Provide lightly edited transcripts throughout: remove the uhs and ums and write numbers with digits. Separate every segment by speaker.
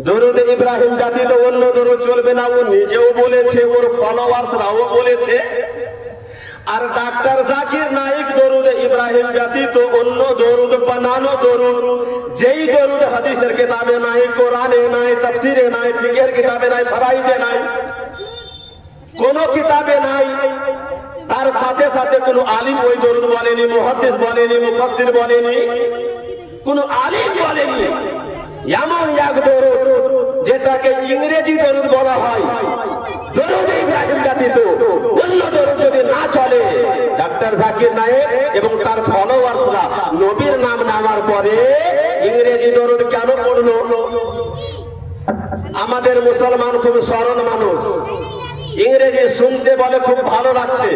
Speaker 1: দরুদ ইব্রাহিম ব্যতীত অন্য দরুদ চলবে না, ও নিজেও বলেছে, ওর ফলোয়ার্সরাও বলেছে। আর ডাক্তার জাকির নায়েক দরুদ ইব্রাহিম ব্যতীত অন্য দরুদ বানানো দরুদ, যেই দরুদ হাদিসের কিতাবে নাই, কোরআনে নাই, তাফসিরে নাই, ফিকহের কিতাবে নাই, ফরাইজে নাই, কোন কিতাবে নাই, তার সাথে সাথে কোন আলিম ওই দরুদ বলেনি, মুহাদ্দিস বলেনি, মুফাসসির বলেনি, কোন আলিম বলেনি। এমন এক দরুদ যেটাকে ইংরেজি দরুদ বলা হয়, দরুদ ইব্রাহিম ব্যতীত অন্য দরুদ যদি না চলে, ডাক্তার জাকির নায়েক এবং তার ফলোয়ার্সরা নবীর নাম নামার পরে ইংরেজি দরুদ কেন পড়লো? আমাদের মুসলমান খুব সরল মানুষ, ইংরেজি শুনতে বলে খুব ভালো লাগছে,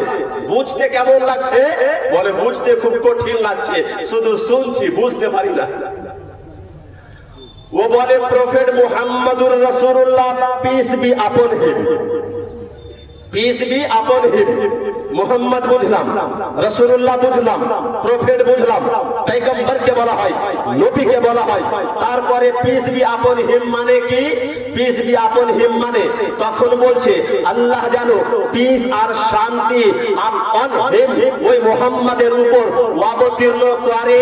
Speaker 1: বুঝতে কেমন লাগছে? বলে বুঝতে খুব কঠিন লাগছে, শুধু শুনছি বুঝতে পারি না। वो बोले प्रॉफेट मुहम्मदुर रसूलुल्लाह peace be upon him, peace be upon him. Muhammad बुझलाम, रसूलुल्लाह बुझलाम, प्रॉफेट बुझलाम, पैगंबर के বলা হয়, নবী কে বলা হয়। তারপরে পিস বি আপন হিম মানে কি? পিস বি আপন হিম মানে তখন বলছে আল্লাহ জানো পিস আর শান্তি আপন হিম ওই মুহাম্মাদের উপর অবতীর্ণ করে।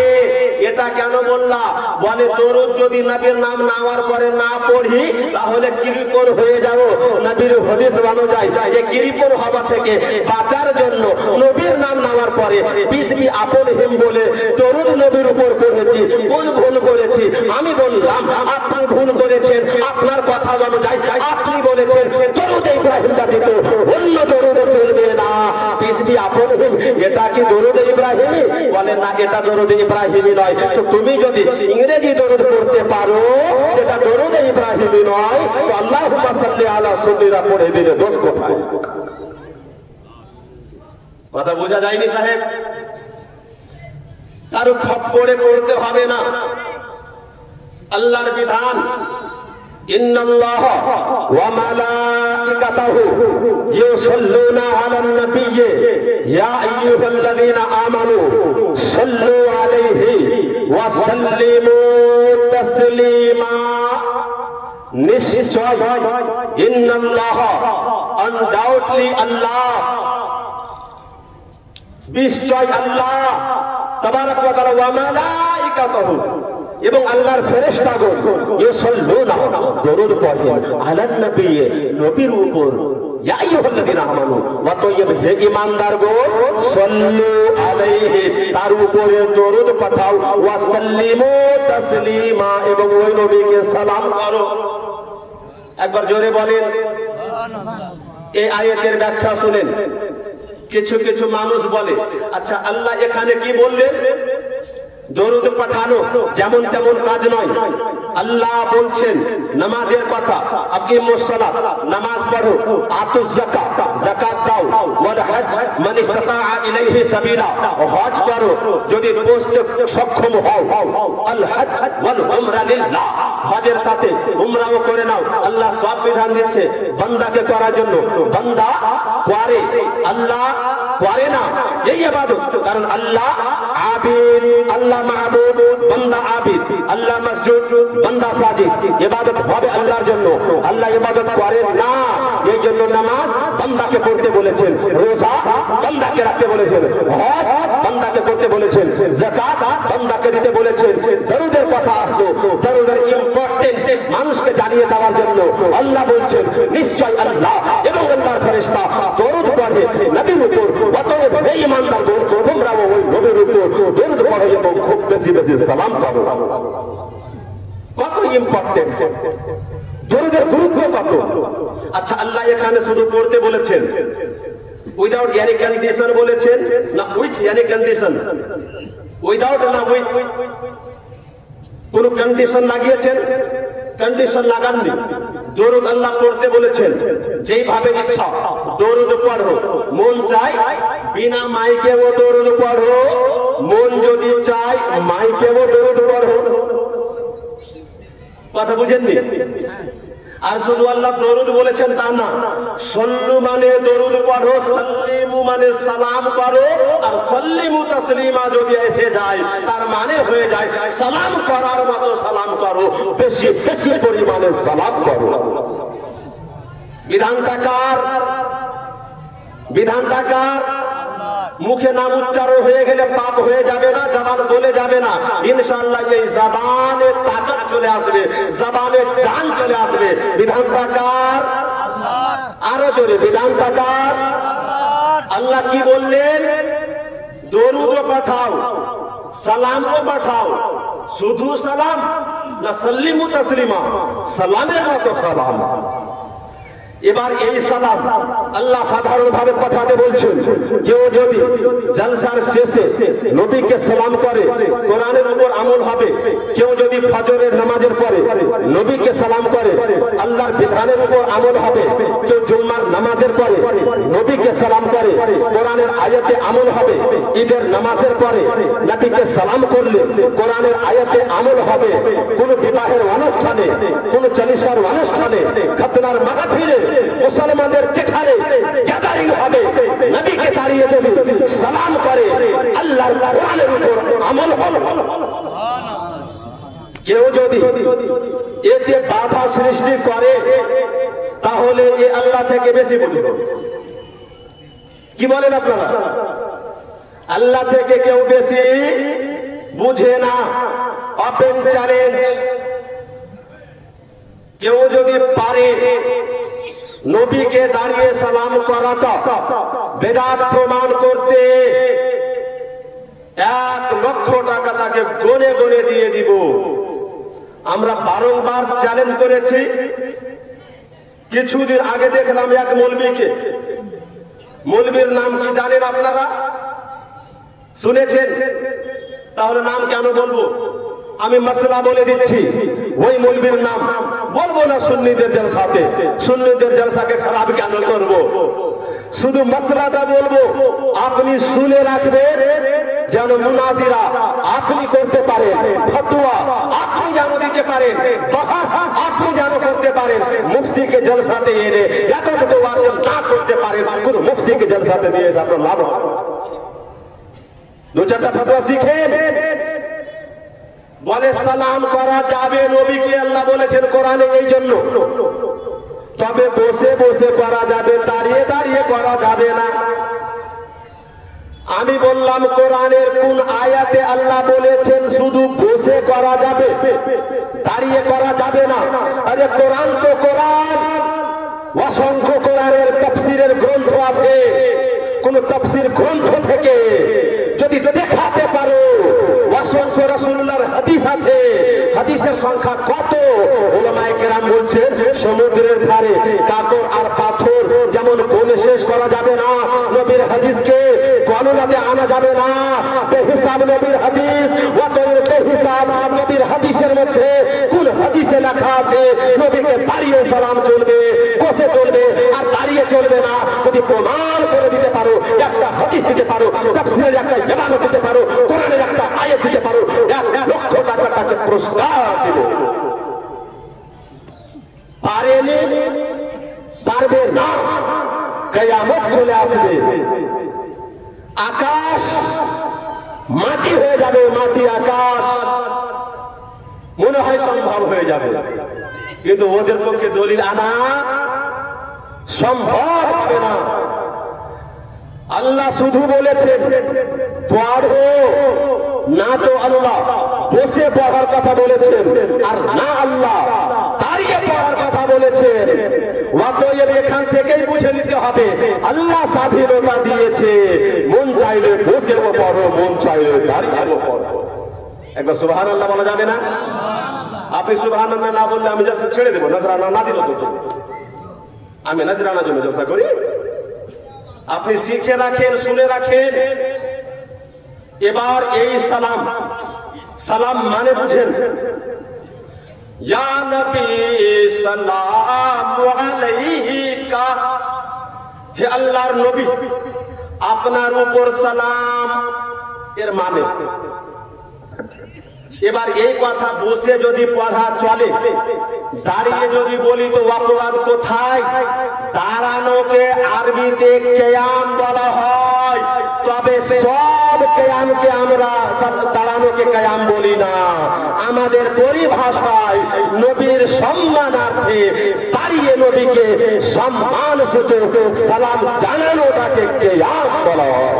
Speaker 1: এটা কেন বললা? বলে দরুদ যদি নবীর নাম নেওয়ার পরে না পড়ি তাহলে কিরিপর হয়ে যাব। নবীর হাদিস বানো যায়, এই কিরিপর হওয়া থেকে বাঁচার জন্য নবীর নাম নেওয়ার পরে পিস বি আপন হিম বলে দরুদ নবীর উপর পড়েছি। কোন ভুল করেছি? আমি বললাম আপনি ভুল করেছেন, আপনার কথা অনুযায়ী আপনি বলেছেন দরুদ ইব্রাহিম ব্যতীত অন্য দরুদ চলবে না, পিস বি আপন হিম। এটা কি দরুদ ইব্রাহিমী? বলে না, এটা দরুদ ইব্রাহিমী নয়। তো তুমি যদি ইংরেজি দরুদ পড়তে পারো, এটা দরুদ ইব্রাহিমী নয়, তো আল্লাহুম্মা সাল্লি আলা সুন্নিরা পড়ে দিলে দোষ কোথায়? কথা বোঝা যায়নি সাহেব? কারো খপ্পরে পড়তে হবে না, আল্লাহর বিধান। ইন্নাল্লাহ ওয়া মালাইকাতাহু ইউসাল্লুনা আলান নাবিয়্যি ইয়া আইয়ুহাল্লাযীনা আমানু সাল্লু আলাইহি ওয়া সাল্লিমু তাসলিমা। নিশ্চয় ইন্নাল্লাহ, আনডাউটলি আল্লাহ, নিশ্চয় আল্লাহ তাবারাক ওয়া তাআলা ওয়া মালাইকাতুহু এবং আল্লাহর ফেরেশতাগণ ইউসাল্লুনা দরুদ পড়েন আলান নবী নবীর উপর। ইয়া আইয়ুহাল্লাযীনা আমানু ওয়া তাইয়্যিব, হে ঈমানদারগণ, সাল্লু আলাইহি তার উপরে দরুদ পাঠাও, ওয়া সাল্লিমু তাসলিমা এবং ওই নবীকে সালাম করো। একবার জোরে বলেন সুবহানাল্লাহ। এই আয়াতের ব্যাখ্যা শুনেন। কিছু কিছু মানুষ বলে আচ্ছা আল্লাহ এখানে কি বললেন? দরুদ পাঠানো যেমন তেমন কাজ নয়। আল্লাহ বলছেন নামাজের কথা, আকিমুস সালাত, নামাজ পড়ো, আতুজ যাকাত, যাকাত দাও, ওয়াল হজ মান ইসতাতা ইলাইহি সাবিলা, হজ করো যদি পৌঁছতে সক্ষম হও, আল হজ ওয়াল উমরা লিল্লাহ, হজের সাথে উমরাও করে নাও। আল্লাহ সব বিধান দিচ্ছে বান্দাকে করার জন্য, বান্দা করে, আল্লাহ করে না। এই ইবাদত, কারণ আল্লাহ আবিদ, আল্লাহ মাহবুব, বান্দা আবিদ, আল্লাহ মসজুদ, বান্দা সাজিদ। ইবাদত হবে আল্লাহর জন্য, আল্লাহ ইবাদত করেন না। এই জন্য নামাজ বান্দাকে পড়তে বলেছেন, রোজা বান্দাকে রাখতে বলেছেন, হজ বান্দাকে করতে বলেছেন, যাকাত বান্দাকে দিতে বলেছেন। দরুদের কথা আসলো, দরুদের ইম্পর্টেন্স মানুষকে জানিয়ে দেওয়ার জন্য আল্লাহ বলছেন নিশ্চয় আল্লাহ এবং আল্লাহর ফেরেশতা দরুদ পড়ে নবীর উপর। অতএব হে ঈমানদারগণ, তোমরা ওই নবীর উপর দরুদ পড়ো এবং খুব বেশি বেশি সালাম করো। কত ইম্পর্টেন্স, দরুদের গুরুত্ব কত। আচ্ছা আল্লাহ এখানে শুধু পড়তে বলেছেন, উইদাউট এনি কন্ডিশন বলেছেন না উইথ এনি কন্ডিশন? উইদাউট না উইথ? কোন কন্ডিশন লাগিয়েছেন? কন্ডিশন লাগাননি। দরুদ আল্লাহ পড়তে বলেছেন যেইভাবে ইচ্ছা দরুদ পড়ো। মন চাই বিনা মাইকেও দরুদ পড়ো, মন যদি চাই মাইকেও দরুদ পড়ো। কথা বুঝেননি? আর শুধু আল্লাহ দরুদ বলেছেন তা না, সল্লু মানে দরুদ পড়ো, সাল্লিমু মানে সালাম করো, আর সাল্লিমু তাসলিমা যদি এসে যায় তার মানে হয়ে যায় সালাম করার মতো সালাম করো, বেশি বেশি পরিমাণে সালাম করো। বিধানটা কার? বিধানটা কার? মুখে নাম উচ্চারণ হয়ে গেলে পাপ হয়ে যাবে না, জবান বলে যাবে না, ইনশাআল্লাহ এই জবানের তাকত চলে আসবে, জবানের জান চলে আসবে। বিধানটা কার? আরো জোরে, বিধানটা কার? আল্লাহ কি বললেন? দরুদও পাঠাও, সালামও পাঠাও। শুধু সালাম না সাল্লিমু তাসলিমা, সালামের মতো সালাম। এবার এই সালাম আল্লাহ সাধারণভাবে পাঠাতে বলছেন। কেউ যদি জলসার শেষে নবীকে সালাম করে কোরআনের উপর আমল হবে। কেউ যদি ফজরের নামাজের পরে নবীকে সালাম করে আল্লাহর বিধানের উপর আমল হবে। কেউ জুম্মার নামাজের পরে নবীকে সালাম করে কোরআনের আয়াতে আমল হবে। ঈদের নামাজের পরে নবীকে সালাম করলে কোরআনের আয়াতে আমল হবে। কোন বিবাহের অনুষ্ঠানে, কোন চালিসার অনুষ্ঠানে, খাতনার মাহফিলে, মুসলমানদের যেখানে গ্যাদারিং হবে, নবীকে দাঁড়িয়ে যদি সালাম করে আল্লাহর কোরআনের উপর আমল হবে। কেউ যদি এতে বাধা সৃষ্টি করে তাহলে এ আল্লাহ থেকে বেশি বুঝবে। কি বলেন আপনারা? আল্লাহ থেকে কেউ বেশি বুঝে না। ওপেন চ্যালেঞ্জ, কেউ যদি পারে নবীকে দাঁড়িয়ে সালাম করাটা বেদাত প্রমাণ করতে 1 লক্ষ টাকা তাকে গনে গনে দিয়ে দিব। আমরা বারংবার চ্যালেঞ্জ করেছি। কিছুদিন আগে দেখলাম এক মৌলবীকে, মৌলবীর নাম কি জানেন আপনারা? শুনেছেন? তাহলে নাম কেন বলবো? আমি মাসলা বলে দিচ্ছি। ওই মৌলবীর নাম বলবো না। সুন্নিদের জলসাতে, সুন্নিদের জলসাকে খারাপ কেন করব? শুধু মাসলাটা বলবো, আপনি শুনে রাখবেন যেন মুনাজিরা আপনি করতে পারেন, ফতোয়া আপনি যেন দিতে পারেন, বহাস আপনি যেন করতে পারেন। মুফতিকে জলসাতে এনে এতটুকু ওয়াজিব না করতে পারেন, কোন মুফতিকে জলসাতে দিয়ে আপনার লাভ হবে। 2-4টা ফতোয়া শিখেন। বলে সালাম করা যাবে, নবীকে আল্লাহ বলেছেন কোরআনে এই জন্য। তবে বসে বসে করা যাবে, দাঁড়িয়ে দাঁড়িয়ে করা যাবে না। আমি বললাম কোরআনের কোন আয়াতে আল্লাহ বলেছেন শুধু বসে করা যাবে, দাঁড়িয়ে করা যাবে না? আরে কোরআন তো কোরআন, অসংখ্য কোরআনের তাফসীরের গ্রন্থ আছে। কোন তাফসীর গ্রন্থ থেকে যদি দেখাতে পারো অসংখ্য রাসূলুল্লাহর হাদিস আছে, হাদিসের সংখ্যা কত? উলামায়ে কেরাম বলছেন সমুদ্রের ধারে কাকর আর পাথর যেমন গণে শেষ করা যাবে না, নবীর হাদিসকে গণনাতে আনা যাবে না। বেহিসাব নবীর হাদিস, অতএব বেহিসাব নবীর হাদিসের মধ্যে কোন হাদিসে লেখা আছে নবীকে দাঁড়িয়ে সালাম চলবে, বসে চলবে আর দাঁড়িয়ে চলবে না? যদি প্রমাণ করে দিতে পারো, একটা হাদিস দিতে পারো, তাফসীরের একটা ইবারত দিতে পারো, কোরআনের একটা আয়াত দিতে পারো, 1 লক্ষ টাকা তাকে পুরস্কার দেব। পারেনি, পারবে না, কিয়ামত চলে আসবে, আকাশ মাটি হয়ে যাবে, মাটি আকাশ মনে হয় সম্ভব হয়ে যাবে, কিন্তু ওদের পক্ষে দলিল আনা সম্ভব হবে না। আল্লাহ শুধু বলেছেন পড়ো, না তো আল্লাহ বসে পড়ার কথা বলেছেন, আর না আল্লাহ দাঁড়িয়ে পড়ার কথা বলেছেন। অতএব এখান থেকেই বুঝে নিতে হবে আল্লাহ স্বাধীনতা দিয়েছে, মন চাইলে বসেও পড়ো, মন চাইলে দাঁড়িয়েও পড়ো। একবার সুবহানাল্লাহ বলা যাবে না? আপনি সুবহানাল্লাহ না বললে আমি জলসা ছেড়ে দেবো, নজরানা না দিল তো। আমি নজরানার জন্য জলসা করি। আপনি শিখে রাখেন, শুনে রাখেন। এবার এই সালাম, সালাম মানে বুঝেন, ইয়া নবী সালামু আলাইকা, হে আল্লাহর নবী আপনার উপর সালাম। এর মানে এবার এই কথা বসে যদি পড়া চলে, দাঁড়িয়ে যদি বলি তো অপরাধ কোথায়? দাঁড়ানোকে আরবিতে কিয়াম বলা হয়, তবে সব কিয়ামকে আমরা দাঁড়ানোকে কিয়াম বলি না। আমাদের পরিভাষায় নবীর সম্মানার্থে দাঁড়িয়ে নবীকে সম্মান সূচক সালাম জানানোটাকে কিয়াম বলা হয়।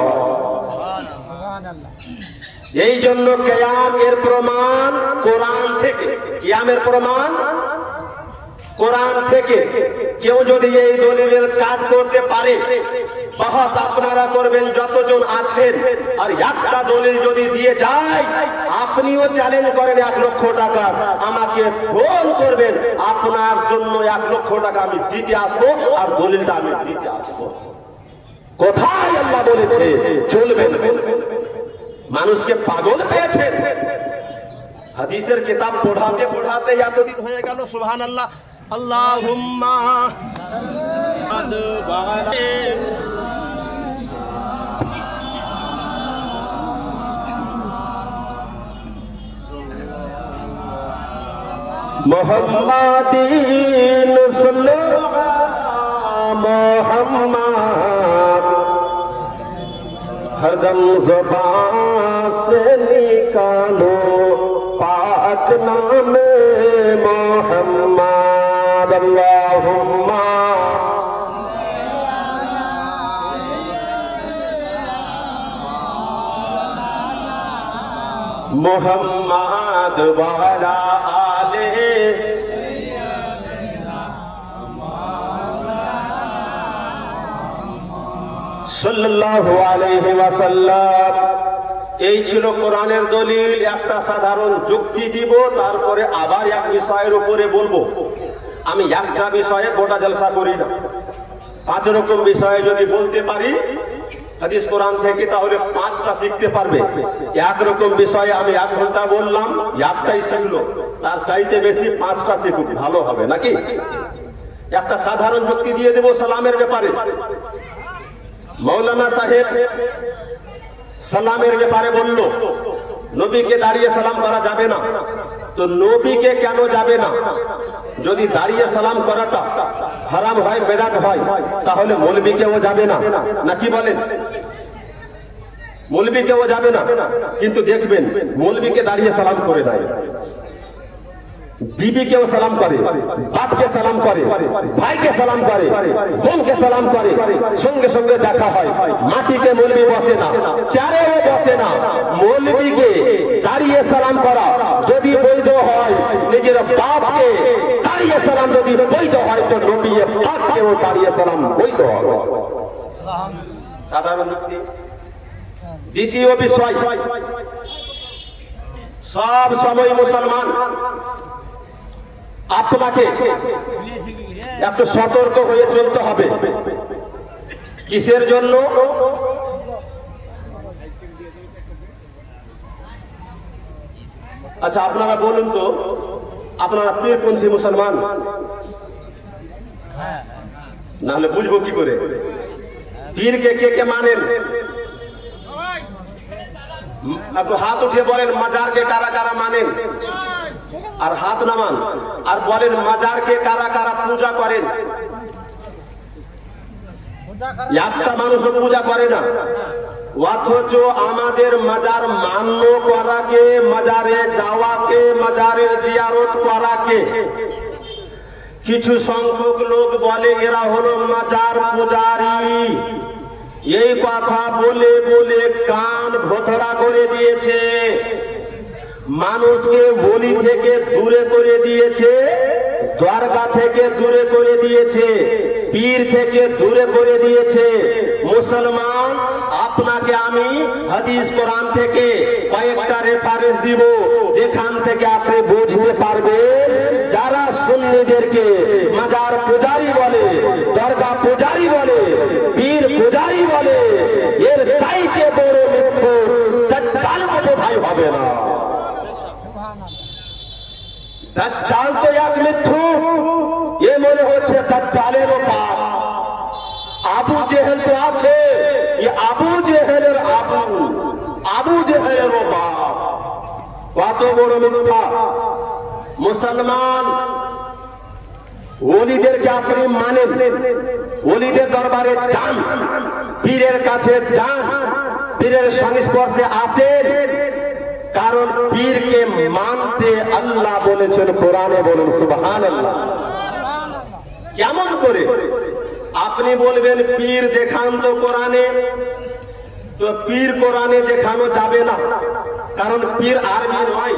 Speaker 1: এই জন্য কিয়ামের প্রমাণ কোরআন থেকে, কিয়ামের প্রমাণ কোরআন থেকে। কেউ যদি এই দলিলের কাজ করতে পারে, বাহস আপনারা করবেন যতজন আছেন, আর একটা দলিল যদি দিয়ে যায়, আপনিও চ্যালেঞ্জ করেন 1 লক্ষ টাকা, আমাকে ফোন করবেন, আপনার জন্য 1 লক্ষ টাকা আমি দিতে আসবো, আর দলিলটা আমি দিতে আসবো। কোথায় আল্লাহ বলেছে চলবেন? মানুষকে পাগল পেয়েছে। হাদিসের কিতাব পড়াতে পড়াতে এতদিন হয়ে গেল। সুবহানাল্লাহ, আল্লাহুম্মা মুহাম্মাদিন সাল্লাল্লাহু মুহাম্মদ हरदम ज़ुबान से निकालो पाक नामे मोहम्मद। अल्लाहुम्मा मोहम्मद वाला आले সাল্লাল্লাহু আলাইহি ওয়াসাল্লাম। এই ছিল কোরআনের দলিল। একটা সাধারণ যুক্তি দিব, তারপরে আবার এক বিষয়ের উপরে বলবো। আমি একটা বিষয়ে গোটা জলসা করি না, 5 রকম বিষয়ে যদি বলতে পারি হাদিস কোরআন থেকে, তাহলে 5টা শিখতে পারবে। এক রকম বিষয়ে আমি 1 ঘন্টা বললাম, একটাই শিখলো, তার চাইতে বেশি 5টা শিখুক, ভালো হবে নাকি? একটা সাধারণ যুক্তি দিয়ে দেব সালামের ব্যাপারে। মৌলানা সাহেব সালামের ব্যাপারে বলল, নবীকে দাঁড়িয়ে সালাম করা যাবে না। তো নবীকে কেন যাবে না? যদি দাঁড়িয়ে সালাম করাটা হারাম হয়, বেদাত হয়, তাহলে মৌলবীকেও যাবে না, নাকি বলেন? মৌলবীকেও যাবে না। কিন্তু দেখবেন মৌলবীকে দাঁড়িয়ে সালাম করে দেয়, বিবিকেও সালাম করে, বাপকে সালাম করে, ভাইকে সালাম করে, বোনকে সালাম করে, সঙ্গে সঙ্গে দেখা হয়। মাটিতে মৌলবী বসে না, চেয়ারেও বসে না। মৌলবীকে দাঁড়িয়ে সালাম করা যদি বৈধ হয়, নিজের বাপকে দাঁড়িয়ে সালাম যদি বৈধ হয়, তো নবী পাককেও দাঁড়িয়ে সালাম বৈধ হবে। সাধারণ যুক্তি। দ্বিতীয় বিষয়, সব সময় মুসলমান আপনাকে একটু সতর্ক হয়ে চলতে হবে। কিসের জন্য? আচ্ছা আপনারা বলুন তো, আপনারা পীরপন্থী মুসলমান? নাহলে বুঝবো কি করে? পীরকে কে কে মানেন? একটু হাত উঠিয়ে বলেন মাজারকে কারা কারা মানেন, আর হাত নামান আর বলেন মাজারকে কারা কারা পূজা করেন। একটা মানুষও পূজা করে না, অথচ আমাদের মাজার মান্য করাকে, মাজারে যাওয়াকে, মাজারের জিয়ারত করাকে কিছু সংখ্যক লোক বলে এরা হলো মাজার পূজারী। এই কথা বলে বলে কান ভোথড়া করে দিয়েছে, মানুষকে বলি থেকে দূরে করে দিয়েছে, দরগা থেকে দূরে করে দিয়েছে, পীর থেকে দূরে করে দিয়েছে। মুসলমান, আপনাকে আমি হাদিস কোরআন থেকে কয়েকটা রেফারেন্স দিব, যেখান থেকে আপনি বুঝতে পারবেন যারা সুন্নিদেরকে মাজার পূজারী বলে, দরগা পূজারী বলে, পীর পূজারী বলে, এর চাইতে বড় মিথ্যুক দাজ্জাল বোধহয় হবে না। দাজ্জাল তো এক মিথ্যুক, এ মনে হচ্ছে দাজ্জালেরও বাপ। আবু জেহেল তো আছে, এ আবু জেহেলের আবু, আবু জেহেলেরও বাপ। কত বড় মিথ্যা। মুসলমান ওলিদেরকে আপনি মানেন, ওলিদের দরবারে যান, পীরের কাছে যান, পীরের সংস্পর্শে আসেন, কারণ পীরকে মানতে আল্লাহ বলেছেন কোরআনে, বলুন সুবহানাল্লাহ। কেমন করে আপনি বলবেন পীর দেখান তো কোরআনে? তো পীর কোরআনে দেখানো যাবে না, কারণ পীর আরবি নয়।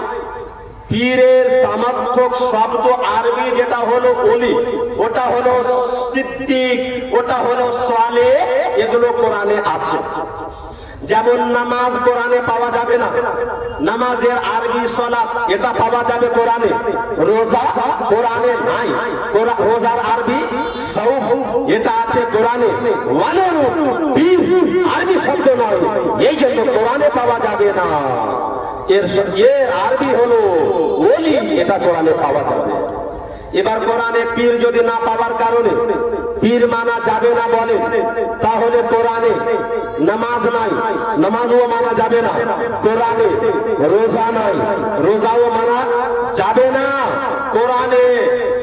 Speaker 1: পীরের সমর্থক শব্দ আরবি যেটা হলো ওলি, ওটা হলো সিদ্দিক, ওটা হলো সালেহ, এগুলো কোরআনে আছে। যেমন নামাজ কোরআনে পাওয়া যাবে না, নামাজের আরবি সালাত এটা পাওয়া যাবে কোরআনে। রোজা কোরআনে নাই, রোজার আরবি সাওম এটা আছে কোরআনে। ওয়ালারু পীর আরবি শব্দ নয়, এই জন্য কোরআনে পাওয়া যাবে না। এর আরবি হলো ওলি, এটা কোরআনে পাওয়া যাবে। এবার কোরআনে পীর যদি না পাওয়ার কারণে পীর মানা যাবে না বলে, তাহলে কোরআনে নামাজ নাই, নামাজও মানা যাবে না। কোরআনে রোজা নাই, রোজাও মানা যাবে না। কোরআনে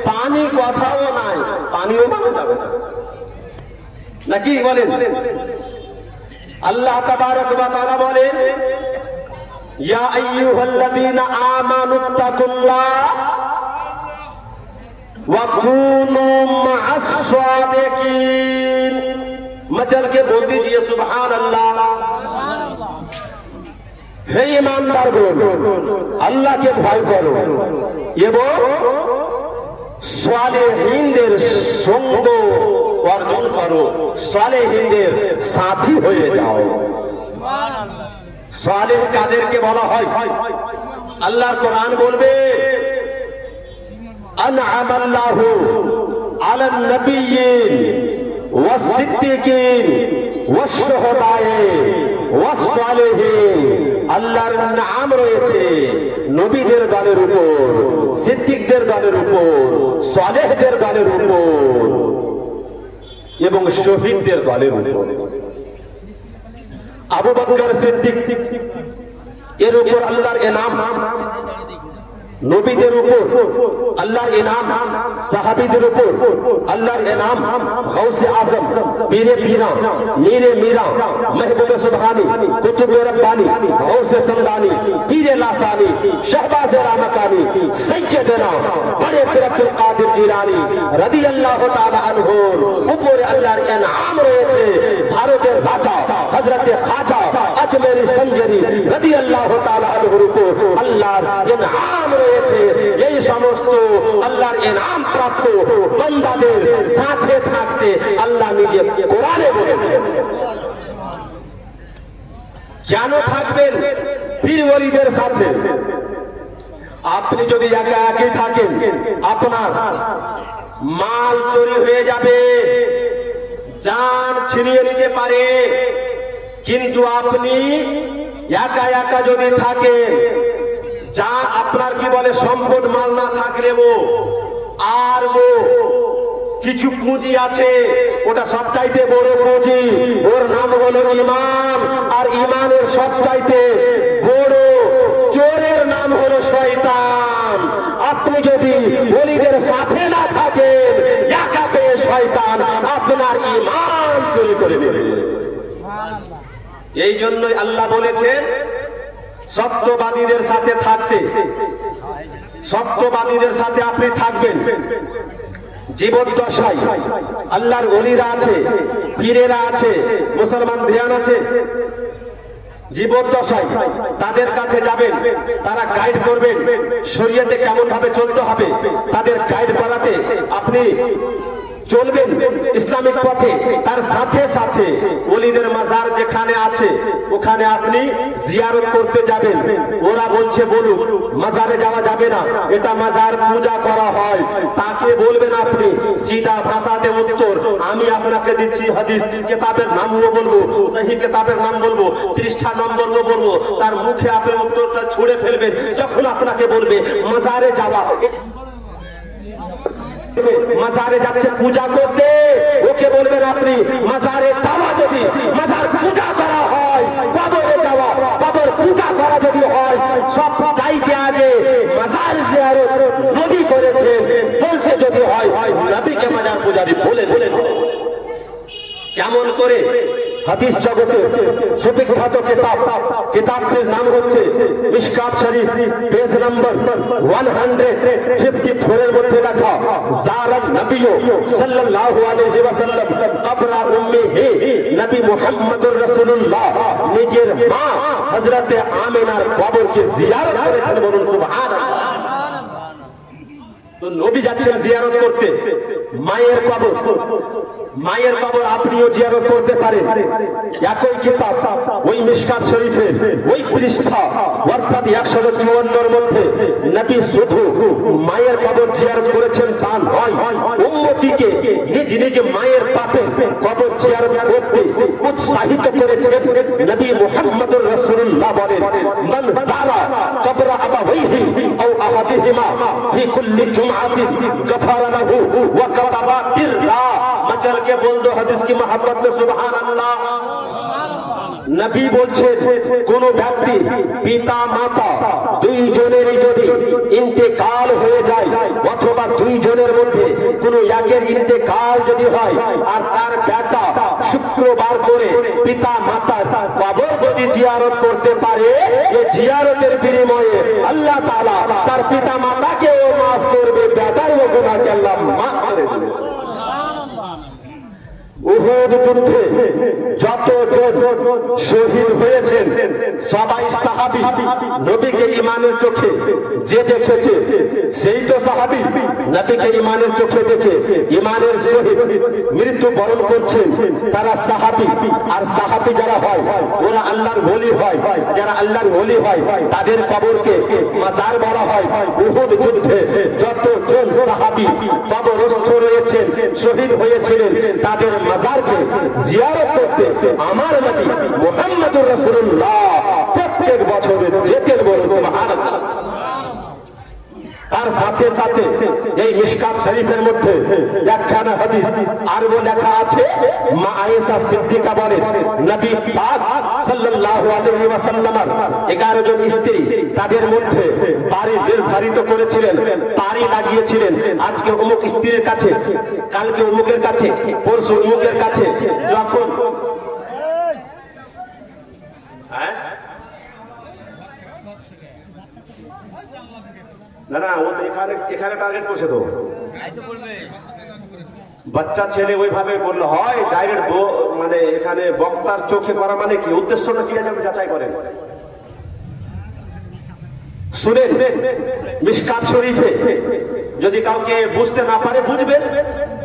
Speaker 1: পানি কথাও নাই, পানিও মানা যাবে না, নাকি বলেন? আল্লাহ তাবারক ওয়া তাআলা বলেন, ইয়া আইয়ুহাল্লাযীনা আমানুত্তাকুল্লাহ ওয়া কুনু মা'আস সাদিকিন। मचल के बोल दीजिए सुभान अल्लाह। हे ईमानदार बोलो, अल्लाह के भय करो এবং সালেহীনদের সঙ্গ অর্জন করো, সালেহীনদের সাথী হয়ে যাও। সালেহ কাদেরকে বলা হয়? আল্লাহর কোরআন বলবে, আনআমাল্লাহু আলান নবিয়্যিন ওয়াস-সিদ্দীকিন ওয়াশ-শুহাদায়ে ওয়াস-সালিহিন। আল্লাহর নাম রয়েছে নবীদের দলের উপর, সিদ্দিকদের দলের উপর, সালেহদের দলের উপর এবং শহীদদের দলের উপর। আবু বকর সিদ্দিক এর উপর আল্লাহর ইনাম, নবীদের উপর আল্লাহর ইনাম, সাহাবীদের উপর আল্লাহর ইনাম, গাউসে আজম, পীরে পীরা, মীরে মীরা, महबूब सुभानी, कुतुब रब्बानी, गाउसे समदानी, पीरे लातानी, शहबाज रामकानी, सैयदना बड़े पीर अब्दुल कादिर जिलानी রাদিয়াল্লাহু তাআলা আনহুর উপরে আল্লাহর ইনাম রয়েছে। ভারতের রাজা হযরতে খাজা আজমেরি সঞ্জরি রাদিয়াল্লাহু তাআলা আনহুর উপর আল্লাহর ইনাম রয়েছে। এই সমস্ত আল্লাহর ইনাম প্রাপ্ত বান্দাদের সাথে থাকতে আল্লাহ নিজে কোরআনে বলেছেন। কেন থাকবেন পীর ওলিদের সাথে? আপনি যদি একা একই থাকেন, আপনার মাল চুরি হয়ে যাবে, জান ছিনিয়ে নিতে পারে। কিন্তু আপনি একা একা যদি থাকেন, যা আপনার কি বলে সম্পদ মাল না থাকলেও আর কিছু পুঁজি আছে, ওটা সবচাইতে বড় পুঁজি, ওর নাম হলো ঈমান। আর ঈমানের সবচাইতে বড় চোরের নাম হলো শয়তান। আপনি যদি ওলিদের সাথে না থাকেন, একা পেয়ে শয়তান আপনার ঈমান চুরি করে নেবে। এই জন্যই আল্লাহ বলেছেন সত্যবাদীদের সাথে থাকতে। সত্যবাদীদের সাথে আপনি থাকবেন। জীবদ্দশায় আল্লাহর ওলিরা আছে, পীরেরা আছে, মুসলমান ধ্যান আছে। জীবদ্দশায় তাদের কাছে যাবেন, তারা গাইড করবেন শরীয়তে কেমন ভাবে চলতে হবে। তাদের গাইড করাতে আপনি চলবেন ইসলামিক পথে। তার সাথে সাথে ওলিদের মাজার যেখানে আছে ওখানে আপনি জিয়ারত করতে যাবেন। ওরা বলছে বলুন মাজারে যাওয়া যাবে না, এটা মাজার পূজা করা হয়। তাকে বলবেন আপনি সিধা ভাষাতে উত্তর, আমি আপনাকে দিচ্ছি হাদিস কিতাবের নামও বলবো, সহি কিতাবের নাম বলবো, পৃষ্ঠা নম্বর বলবো। তার মুখে আপনি উত্তরটা ছুড়ে ফেলবেন। যখন আপনাকে বলবে মাজারে যাওয়া, মাজারে যাচ্ছে পূজা করতে, ওকে বলবেন আপনি মাজারে যাওয়া যদি মাজার পূজা করা হয়, কবরে যাওয়া, কবর পূজা করা যদি হয়, সব চাইতে করেছেন বলতে যদি হয় নবীকে মাজার পূজারী বলে বলেন। কেমন করে? হাদিস জগতে সুবিখ্যাত কিতাবটির নাম হচ্ছে মিশকাত শরীফ, পেজ নম্বর 154 এর মধ্যে লেখা, জারান নবী সাল্লাল্লাহু আলাইহি ওয়াসাল্লাম কবর উম্মিহি, নবী মুহাম্মদুর রাসূলুল্লাহ নিজের মা হযরতে আমিনার কবরকে জিয়ারত করেছেন। বলুন সুবহানাল্লাহ। তো নবী যাচ্ছেন জিয়ারত করতে মায়ের কবর। মায়ের কবর আপনিও জিয়ারত করতে পারেন। একই কিতাব ওই মিশকাত শরীফের ওই পৃষ্ঠা অর্থাৎ 154 মধ্যে নবী শুধু মায়ের কবর জিয়ারত করেছেন তা নয়, উম্মতিকে নিজ নিজ মায়ের পাপে কবর জিয়ারত করতে উৎসাহিত করেছেন। নবী মুহাম্মদুর রাসূলুল্লাহ বলেন, মান যারা কবর আবাওয়াইহি আও আহাদিহিমা ফি কুল্লি জুমআতিন গফারা লাহু ওয়া কাতাবা বিররা। মচল के बोल दो हदीस की मोहब्बत में सुभान अल्लाह। নবী বলছেন কোন ব্যক্তি পিতা মাতা দুইজনেরই যদি ইন্তেকাল হয়ে যায় অথবা দুইজনের মধ্যে কোন একের ইন্তেকাল যদি হয় আর তার বেটা শুক্রবার করে পিতা মাতার কবর যদি জিয়ারত করতে পারে, এই জিয়ারতের বিনিময়ে আল্লাহ তাআলা তার পিতা মাতাকেও মাফ করবে, বেটারও গুনাহকে আল্লাহ মাফ করে দেবে। উহুদ যুদ্ধে যতজন শহীদ হয়েছেন সবাই সাহাবী। নবীকে ঈমানের চোখে যে দেখেছে সেই তো সাহাবী। নবীকে ঈমানের চোখে দেখে ঈমানের সহিত মৃত্যু বরণ করছেন তারা সাহাবী। আর সাহাবী যারা হয় ওরা আল্লাহর ওলি হয়। যারা আল্লাহর ওলি হয় তাদের কবরকে মাজার বলা হয়। উহুদ যুদ্ধে যতজন সাহাবী কবরস্থ রয়েছেন, শহীদ হয়েছিলেন, তাদের মাজারকে জিয়ারত করতে আমার নবী মুহাম্মদুর রাসূলুল্লাহ প্রত্যেক বছর যেতেন। বলুন সুবহানাল্লাহ। তার সাথে সাথে এই মিশকাত শরীফের মধ্যে একখানা হাদিস আরও লেখা আছে। মা আয়েশা সিদ্দিকা বলেন, নবী পাক সাল্লাল্লাহু আলাইহি ওয়াসাল্লামের 11 জন স্ত্রী, তাদের মধ্যে পারি নির্ধারিত করেছিলেন, পারি লাগিয়েছিলেন। আজকে অমুক স্ত্রীর কাছে, কালকে অমুকের কাছে, পরশু অমুকের কাছে। যখন না না ও তো এখানে টার্গেট করছে। তো বাচ্চা ছেলে ওইভাবে বললে হয় ডাইরেক্ট, মানে এখানে বক্তার চোখে করা মানে কি, উদ্দেশ্যটা কি আছে যাচাই করেন। শুনেন, মিশকাত শরীফে যদি কাউকে বুঝতে না পারে বুঝবেন।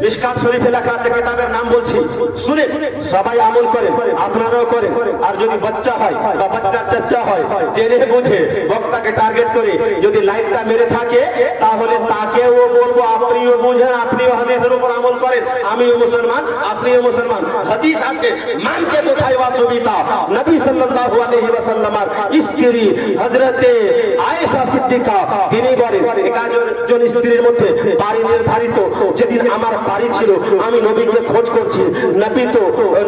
Speaker 1: মিশকাত শরীফে লেখা আছে, কিতাবের নাম বলছি, শুনেন, সবাই আমল করেন, আপনারাও করেন। আর যদি বাচ্চা হয় বা বাচ্চার চাচা হয়, জেনে বুঝে বক্তাকে টার্গেট করে যদি লাইনটা মেরে থাকে, তাহলে তাকেও বলবো আপনিও বুঝেন, আপনিও হাদিসের উপর আমল করেন। আমিও মুসলমান, আপনিও মুসলমান। হাদিস আছে, মানকে কোথায় ওয়াসবিতা। নবী সাল্লাল্লাহু আলাইহি ওয়াসাল্লামের স্ত্রী হযরতে আয়েশা সিদ্দিকা তিনি বলেন, 11 জন স্ত্রীর মধ্যে বাড়ি নির্ধারিত। যেদিন আমার বাড়ি ছিল আমি নবীকে খোঁজ করছি, নবী তো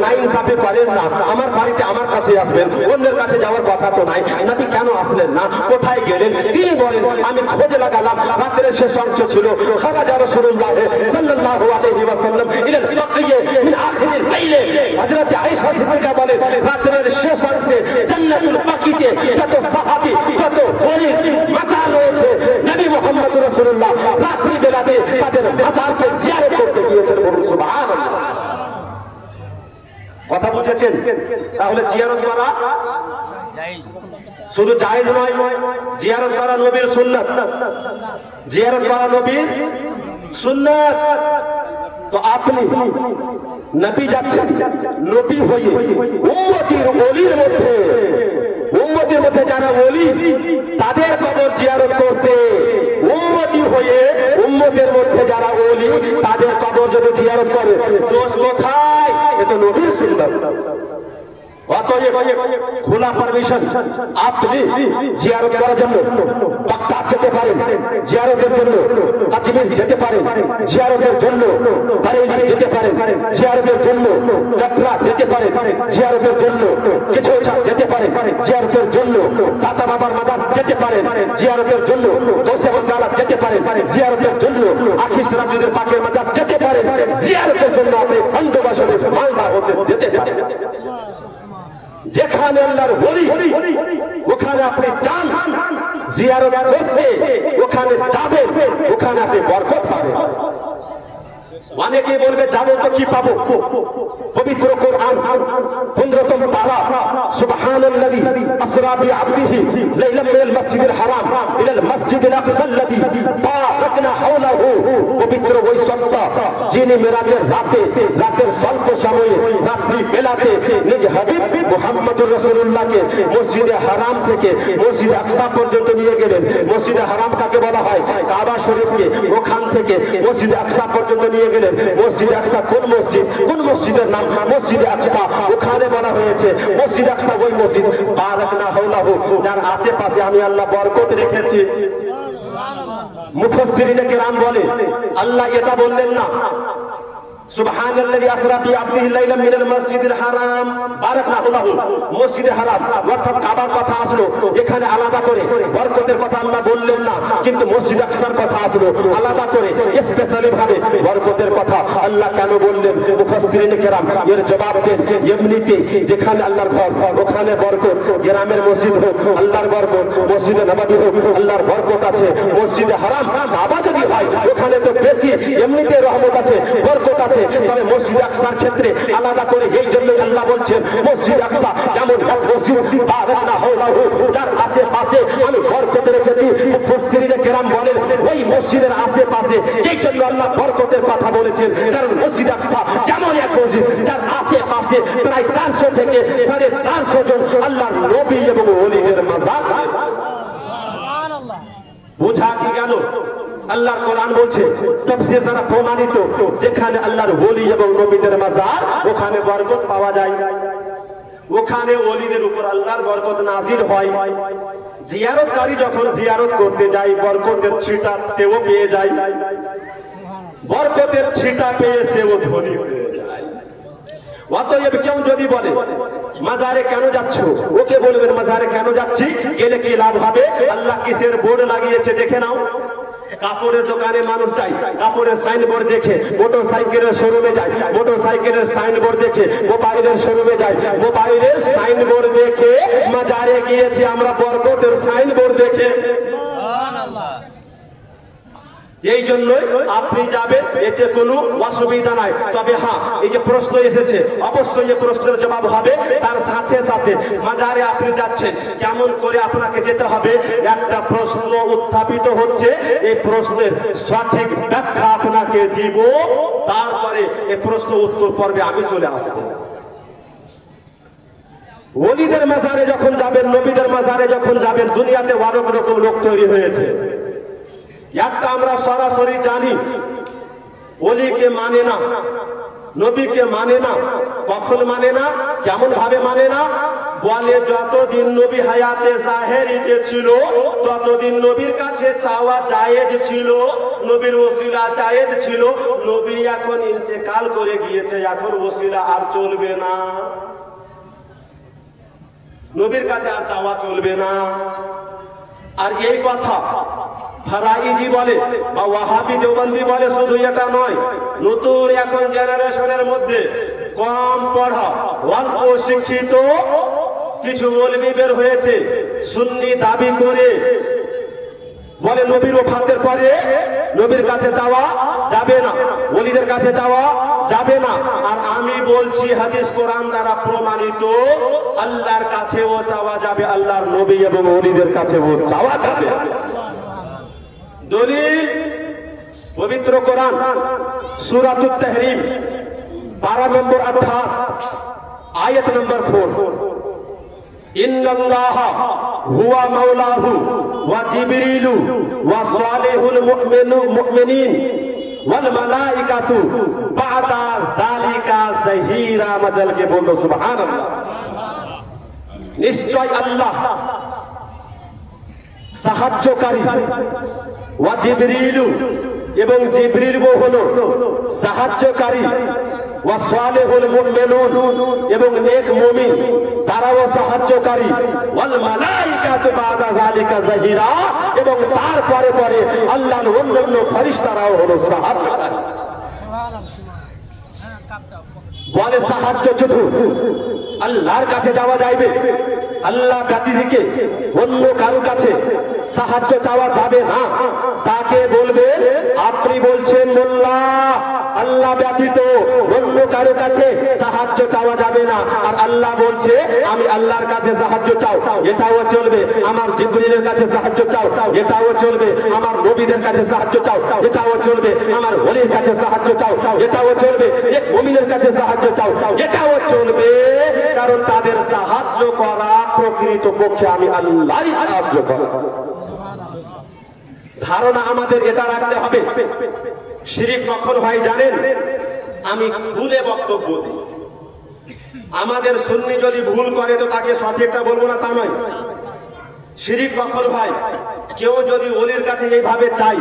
Speaker 1: নাইনসাফি করেন না, আমার বাড়িতে আমার কাছে আসবেন, অন্যের কাছে যাওয়ার কথা তো নাই, নবী কেন আসলেন না, কোথায় গেলেন? তিনি বলেন, আমি খোঁজ লাগালাম, রাতের শেষ অংশ ছিল, খারাজা রাসূলুল্লাহ সাল্লাল্লাহু আলাইহি ওয়াসাল্লাম ইলা বাকিয়ে মিন আখিরিল লাইলে। হযরত আয়েশা সিদ্দিকা বলেন, রাতের শেষ অংশে জান্নাতুল বাকিতে যত সাহাবী, যত ওলি মাজার রয়েছে, নবী মুহাম্মদ রাসূলুল্লাহ রাত্রি বেলাতে তাদের মাজারকে জিয়ারত করতে গিয়েছেন। বলুন সুবহানাল্লাহ। কথা বুঝেছেন? তাহলে জিয়ারত করা শুধু জায়েজ নয়, জিয়ারত করা নবীর সুন্নাত। জিয়ারত করা নবীর সুন্নাত। তো আপনি নবী যাচ্ছেন, নবী হয়ে উম্মতির ওলির মধ্যে, উম্মতের মধ্যে যারা ওলি তাদের কবর জিয়ারত করতে, উম্মতি হয়ে উম্মতের মধ্যে যারা ওলি তাদের কবর যদি জিয়ারত করে, দোষ কোথায়? এটা নবীর সুন্নাত। অতএব খোলা পারমিশন, আপনি জিয়ারত করার জন্য বাগদাদ যেতে পারেন, জিয়ারতের জন্য আজমির যেতে পারেন জিয়ারতের জন্য, বারেলি যেতে পারেন জিয়ারতের জন্য, কাটরা যেতে পারেন জিয়ারতের জন্য, কিছু যেতে পারেন জিয়ারতের জন্য, দাতা বাবার মাজার যেতে পারেন জিয়ারতের জন্য, দোষে বঙ্গালা যেতে পারেন জিয়ারতের জন্য, আখিস রাজুদের পাকের মাজার যেতে পারেন জিয়ারতের জন্য, আপনি বন্ধবাসনের মালদা হতে যেতে পারেন। যেখানে আল্লাহর ওলি ওখানে আপনি যান জিয়ারত করতে, ওখানে যাবেন, ওখানে আপনি বরকত পাবেন। অনেকেই বলবে যাবো তো কি পাবো? পবিত্র কোরআন 15তম পারা সুবহানাল্লাযী আসরা বিআবদিহি লাইলাম মিনাল মাসজিদিল হারাম ইলাল মাসজিদিল আকসাল্লাযী বারাকনা হাওলাহু, পবিত্র ওই সত্তা যিনি মেরাজের রাতের স্বল্প সময়ে রাত্রি বেলাতে নিজ হাবিব মুহাম্মদুর রাসূলুল্লাহকে মসজিদে হারাম থেকে মসজিদে আকসা পর্যন্ত নিয়ে গেলেন। মসজিদে হারাম কাকে বলা হয়? কাবা শরীফকে। ওখান থেকে মসজিদে আকসা পর্যন্ত নিয়ে গেলেন। মসজিদে আকসা কোন মসজিদ? কোন মসজিদের নাম? মসজিদে আকসা। ওখানে বলা হয়েছে মসজিদে আকসা ওই মসজিদ বারাকনা হাওলাহু, যার আশেপাশে আমি আল্লাহ বরকত রেখেছি। মুফাসসিরিনে কেরাম বলে আল্লাহ এটা বললেন না সুবহানাল্লাযী আসরা বিআবদিহি লাইলাম মিনাল মাসজিদিল হারাম বারাকনাহু লাহু, মসজিদে হারাম অর্থাৎ কাবার কথা আসলো এখানে আলাদা করে, বরকতের কথা আল্লাহ বললেন না, কিন্তু মসজিদ আকসার কথা আসলো আলাদা করে স্পেশালি ভাবে বরকতের কথা আল্লাহ কেন বললেন? মুফাসসিরিনে কেরাম এর জবাব দেন এমনিতে যেখানে আল্লাহর ঘর ওখানে বরকত, গ্রামের মসজিদ হোক আল্লাহর বরকত, মসজিদে নববী হোক আল্লাহর বরকত আছে, মসজিদে হারাম কাবা যদি হয় ওখানে তো বেশি এমনিতে রহমত আছে, বরকত আছে। তবে মসজিদ আকসার ক্ষেত্রে আলাদা করে, এই জন্যই আল্লাহ বলছেন মসজিদ আকসা এমন এক মসজিদ বারাকনা হাওলাহু, যার আশেপাশে আমি বরকত রেখেছি। মুফাসসিরিনে কেরাম বলেন ওই মসজিদের আশেপাশে এই জন্য আল্লাহ বরকতের কথা বলেছেন, কারণ মসজিদ আকসা এমন এক মসজিদ যার আশেপাশে প্রায় 400 থেকে 450 জন আল্লাহর নবী এবং ওলিদের মাজার। বুঝা কি গেল? আল্লাহর কোরআন বলছে, তাফসীর দ্বারা প্রমাণিত, যেখানে আল্লাহর ওলি এবং নবীদের মাজার ওখানে বরকত পাওয়া যায়, ওখানে ওলিদের উপর আল্লাহর বরকত নাজিল হয়। জিয়ারতকারী যখন জিয়ারত করতে যায় বরকতের ছিটা সেও পেয়ে যায়, বরকতের ছিটা পেয়ে সেও ধনী হয়ে যায়। অতএব কেউ যদি বলে মাজারে কেন যাচ্ছ, ওকে বলবেন মাজারে কেন যাচ্ছি, গেলে কি লাভ হবে? আল্লাহ কিসের বোর্ড লাগিয়েছে দেখে নাও। কাপড়ের দোকানে মানুষ যায়, কাপড়ের সাইনবোর্ড দেখে। মোটর সাইকেলের শোরুমে যায়, মোটর সাইকেলের সাইনবোর্ড দেখে। মোবাইলের শোরুমে যায়, মোবাইলের সাইনবোর্ড দেখে। মাজারে গিয়েছি আমরা বরকতের সাইনবোর্ড দেখে। এই জন্যই আপনি যাবেন, এতে কোনো অসুবিধা নাই। তবে হ্যাঁ, এই যে প্রশ্ন এসেছে অবশ্যই এই প্রশ্নের জবাব হবে। তার সাথে সাথে মাজারে আপনি যাচ্ছেন কেমন করে আপনাকে যেতে হবে, একটা প্রশ্ন উত্থাপিত হচ্ছে। এই প্রশ্নের সঠিক ব্যাখ্যা আপনাকে দিব, তারপরে এই প্রশ্ন উত্তর পর্বে আমি চলে আসবো। ওলিদের মাজারে যখন যাবেন, নবীদের মাজারে যখন যাবেন, দুনিয়াতে অনেক রকম লোক তৈরি হয়েছে। একটা আমরা সরাসরি জানি ওলিকে মানে না, নবীকে মানে না। কখন মানে না, কেমন ভাবে মানে না? বলে যতদিন নবী হায়াতে জাহেরিতে ছিল ততদিন নবীর কাছে চাওয়া জায়েজ ছিল, নবীর ওসিলা জায়েজ ছিল। নবী এখন ইন্তেকাল করে গিয়েছে, এখন ওসিলা আর চলবে না, নবীর কাছে আর চাওয়া চলবে না। আর এই কথা ফারাইজি বলে বা ওয়াহাবি দেওবন্দি বলে, শুধু এটা নয়, নতুন এখন জেনারেশনের মধ্যে কম পড়া অল্প শিক্ষিত কিছু মৌলবি বের হয়েছে, সুন্নি দাবি করে বলে নবীর ওফাতের পরে নবীর কাছে যাওয়া যাবে না, ওলিদের কাছে যাওয়া যাবে না। আর আমি বলছি হাদিস কোরআন দ্বারা প্রমাণিত, আল্লাহর কাছেও চাওয়া যাবে, আল্লাহর নবী এবং ওলিদের কাছেও চাওয়া যাবে। দলিল পবিত্র কোরআন সূরাতুত তাহরিম পারা নম্বর 28 আয়াত নম্বর 4, ইন্নাল্লাহা হুয়া মাওলাহু ওয়া জিবরিলু ওয়া সালিহুল মুমিনিন ওয়াল মালাইকাতু বা'দা যালিকা যাহিরা। মাজালকে বলল সুবহানাল্লাহ। নিশ্চয় আল্লাহ সাহায্যকারী, ওয়া জিবরিলু এবং জিবরিল হলো সাহায্যকারী, ওয়া সালেহুল মুমিনুন এবং নেক মুমিন তারাও সাহায্যকারী, ওয়াল মালাইকাতু বাদা যালিকা যাহিরা এবং তারপরে পরে আল্লাহর অন্যান্য ফেরেশতারাও হলো সাহায্যকারী। বলে সাহায্য শুধু আল্লাহর কাছে যাওয়া যাইবে, আল্লাহ ব্যতীত অন্য কারো কাছে সাহায্য চাওয়া যাবে না। তাকে বলবেন আপনি বলছেন মোল্লা আল্লাহ ব্যতীত অন্য কারো কাছে সাহায্য চাওয়া যাবে না, আর আল্লাহ বলছে আমি আল্লাহর কাছে সাহায্য চাও, এটাও চলবে। আমার জিবরিলের কাছে সাহায্য চাও, এটাও চলবে। আমার নবীদের কাছে সাহায্য চাও, এটাও চলবে। আমার ওলির কাছে সাহায্য চাও, এটাও চলবে। এক মুমিনের কাছে সাহায্য চাও, এটাও চলবে। কারণ তাদের সাহায্য করা প্রকৃত পক্ষে আমি আল্লাহরই সাহায্য করা। ধারণা আমাদের এটা রাখতে হবে। শিরিক কখন হয় জানেন? আমি ভুলে বক্তব্য দিই। আমাদের সুন্নি যদি ভুল করে তো তাকে সঠিকটা বলবো না তা নয়। শিরিক কখন হয়? কেউ যদি ওলির কাছে এইভাবে চাই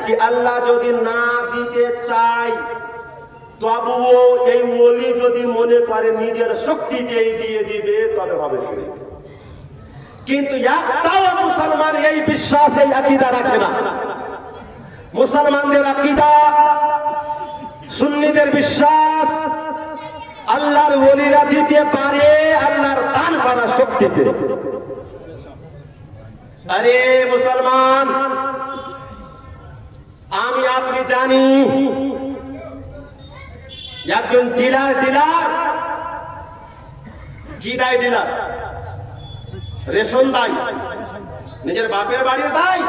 Speaker 1: কি আল্লাহ যদি না দিতে চাই, তবুও এই ওলি যদি মনে করে নিজের শক্তি দিয়ে দিবে তবে হবে শিরিক। কিন্তু একটাও মুসলমান এই বিশ্বাস এই আকীদা রাখে না। মুসলমানদের আকীদা, সুন্নিদের বিশ্বাস আল্লাহর ওলিরা দিতে পারে আল্লাহর দান করা শক্তিতে। আরে মুসলমান, আমি আপনি জানি একজন ডিলার কি দেয়? ডিলার রেশন দেয়, নিজের বাপের বাড়ির দেয়,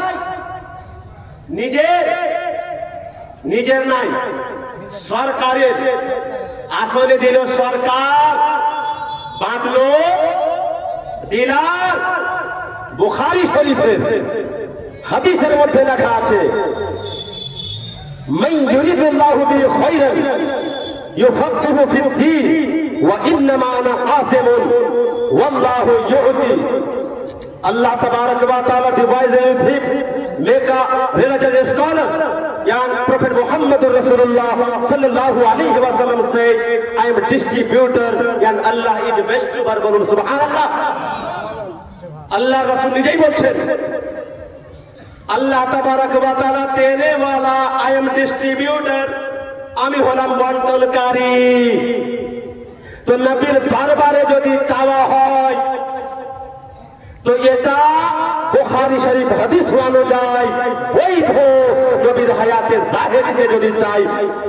Speaker 1: নিজের নাই, সরকারের। আসলে দিল সরকার, বাঁধলো ডিলার। বুখারী শরীফের হাদিসের মধ্যে লেখা আছে মান ইউরিদুল্লাহু বিহি খায়রান ইউফাক্কিহু ফিদ-দীন ওয়া ইন্নামা আনা কাসিমুন ওয়াল্লাহু ইউতি। Allah Tabarak wa Ta'ala devises him make a religious scholar. Young Prophet Muhammad Rasulullah sallallahu alaihi wasallam said, I am a distributor and Allah is the best to barbarun. Subhanallah. Allah Rasul নিজেই বলছেন Allah Tabarak wa Ta'ala দেনে वाला, I am distributor, আমি হলাম বন্টনকারী। তো নবীর দরবারে যদি চাওয়া হয় তো এটা বুখারী শরীফ হাদিস অনুযায়ী বৈধ। নবীর হায়াতে জাহেরিতে যদি চাই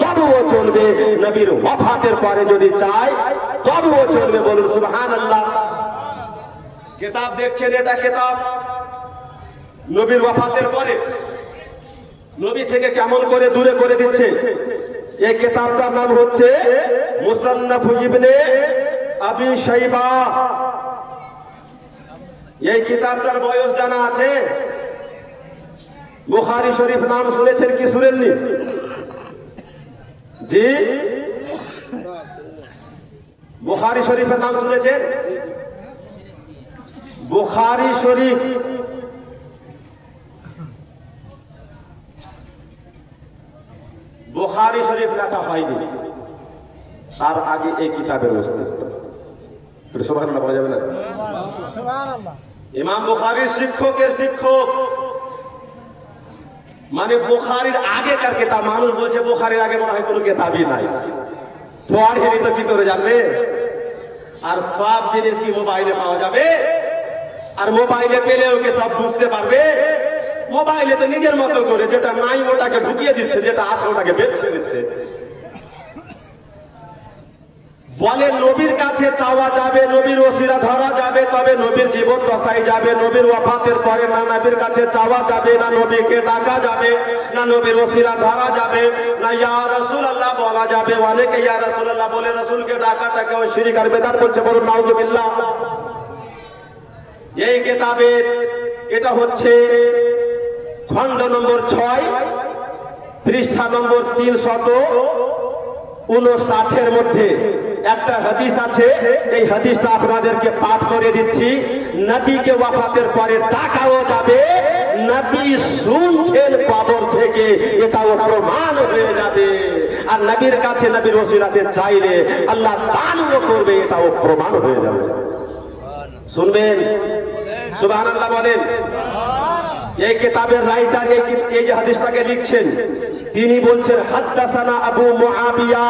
Speaker 1: তবুও চলবে, নবীর ওয়াফাতের পরে যদি চাই তবুও চলবে। বলুন সুবহানাল্লাহ। কিতাব দেখছেন, এটা কিতাব নবীর ওয়াফাতের পরে নবী থেকে কেমন করে দূরে করে দিচ্ছে। এই কিতাবটার নাম হচ্ছে মুসান্নাফ ইবনে আবি শাইবা। এই কিতাবটার বয়স জানা আছে? বুখারী শরীফ নাম শুনেছেন কি শুনেননি? জি, বুখারী শরীফের নাম শুনেছেন? বুখারী শরীফ বুখারী শরীফ লেখা হয়নি, তার আগে এই কিতাবের অস্তিত্ব। সুবহানাল্লাহ বলা যাবে না? সুবহানাল্লাহ। ইমাম বুখারীর শিক্ষকের শিক্ষক, মানে বুখারীর আগেকার কিতাব। মানুষ বলছে বুখারীর আগে মনে হয় কোনো কিতাবই নাই। পড়েনি তো কি করে জানবে? আর সব জিনিস কি মোবাইলে পাওয়া যাবে? আর মোবাইলে পেলেও কি সব বুঝতে পারবে? মোবাইলে তো নিজের মতো করে যেটা নাই ওটাকে ঢুকিয়ে দিচ্ছে, যেটা আছে ওটাকে বের করে দিচ্ছে। বলে নবীর কাছে চাওয়া যাবে, নবীর ওসিলা ধরা যাবে, তবে নবীর জীবন দশাই যাবে। নবীর ওয়াফাতের পরে না নবীর কাছে চাওয়া যাবে, না নবীকে ডাকা যাবে, না নবীর ওসিলা ধরা যাবে, না ইয়া রাসূলুল্লাহ বলা যাবে। অনেকে ইয়া রাসূলুল্লাহ বলে রাসূলকে ডাকাটাকেও শিরক আর বিদআত বলছে। বলুন নাউযুবিল্লাহ। এই কিতাবের এটা হচ্ছে খণ্ড নম্বর 6, পৃষ্ঠা নম্বর 359 মধ্যে একটা হাদিস আছে। এই হাদিসটা আপনাদেরকে পাঠ করে দিচ্ছি। নবীকে ওয়াফাতের পরে ডাকাও যাবে, নবী শুনছেন কবর থেকে, এটাও প্রমাণ হয়ে যাবে। আর নবীর কাছে নবীর ওসিলাতে চাইলে আল্লাহ দানও করবে, এটাও প্রমাণ হয়ে যাবে। শুনবেন? সুবহানাল্লাহ বলেন। এই কিতাবের রাইটার এই যে হাদিসটাকে লিখছেন তিনি বলছেন হাদ্দাসানা আবু মুআবিয়া,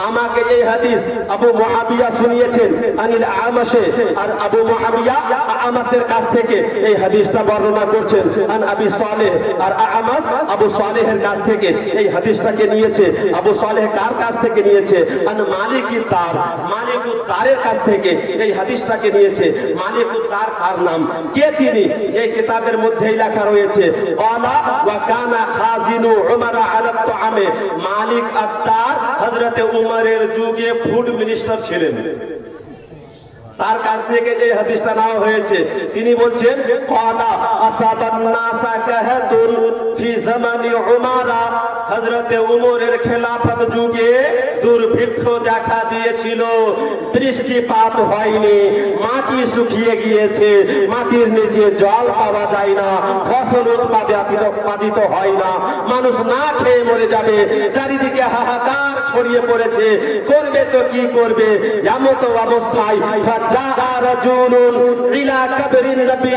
Speaker 1: আমাকে এই হাদিস আবু মুআবিয়া শুনিয়েছেন আনিল আমাশে, আর আবু মুআবিয়া আমাসের কাছ থেকে এই হাদিসটা বর্ণনা করছেন আন আবি সালেহ, আর আমাস আবু সালেহের কাছ থেকে এই হাদিসটাকে নিয়েছে। আবু সালেহ কার কাছ থেকে নিয়েছে? আন মালিকুত তার, মালিকুত তারের কাছ থেকে এই হাদিসটাকে নিয়েছে। মালিকুত তার কার নাম, কে তিনি? এই কিতাবের মধ্যেই লেখা রয়েছে ক্বালা ওয়া কানা খাজিনু উমর আলা তাআমে, মালিক আত-তার হযরতে উমরের যুগে ফুড মিনিস্টার ছিলেন। তার কাছ থেকে যে হাদিসটা নেওয়া হয়েছে তিনি বলছেন ক্বালা আসাবান নাসা কাহাতুন ফি জামানি উমারা, হযরতে উমরের খেলাফত যুগে দুর্ভিক্ষ দেখা দিয়েছিল, বৃষ্টিপাত হয়নি, মাটি শুকিয়ে গিয়েছে, মাটির নিচে জল পাওয়া যায় না, ফসল উৎপাদিত হয় না, মানুষ না খেয়ে মরে যাবে, চারিদিকে হাহাকার ছড়িয়ে পড়েছে, করবে তো কি করবে? এমত অবস্থায় ফাজা রাজুলুন ইলা কবরিন নবী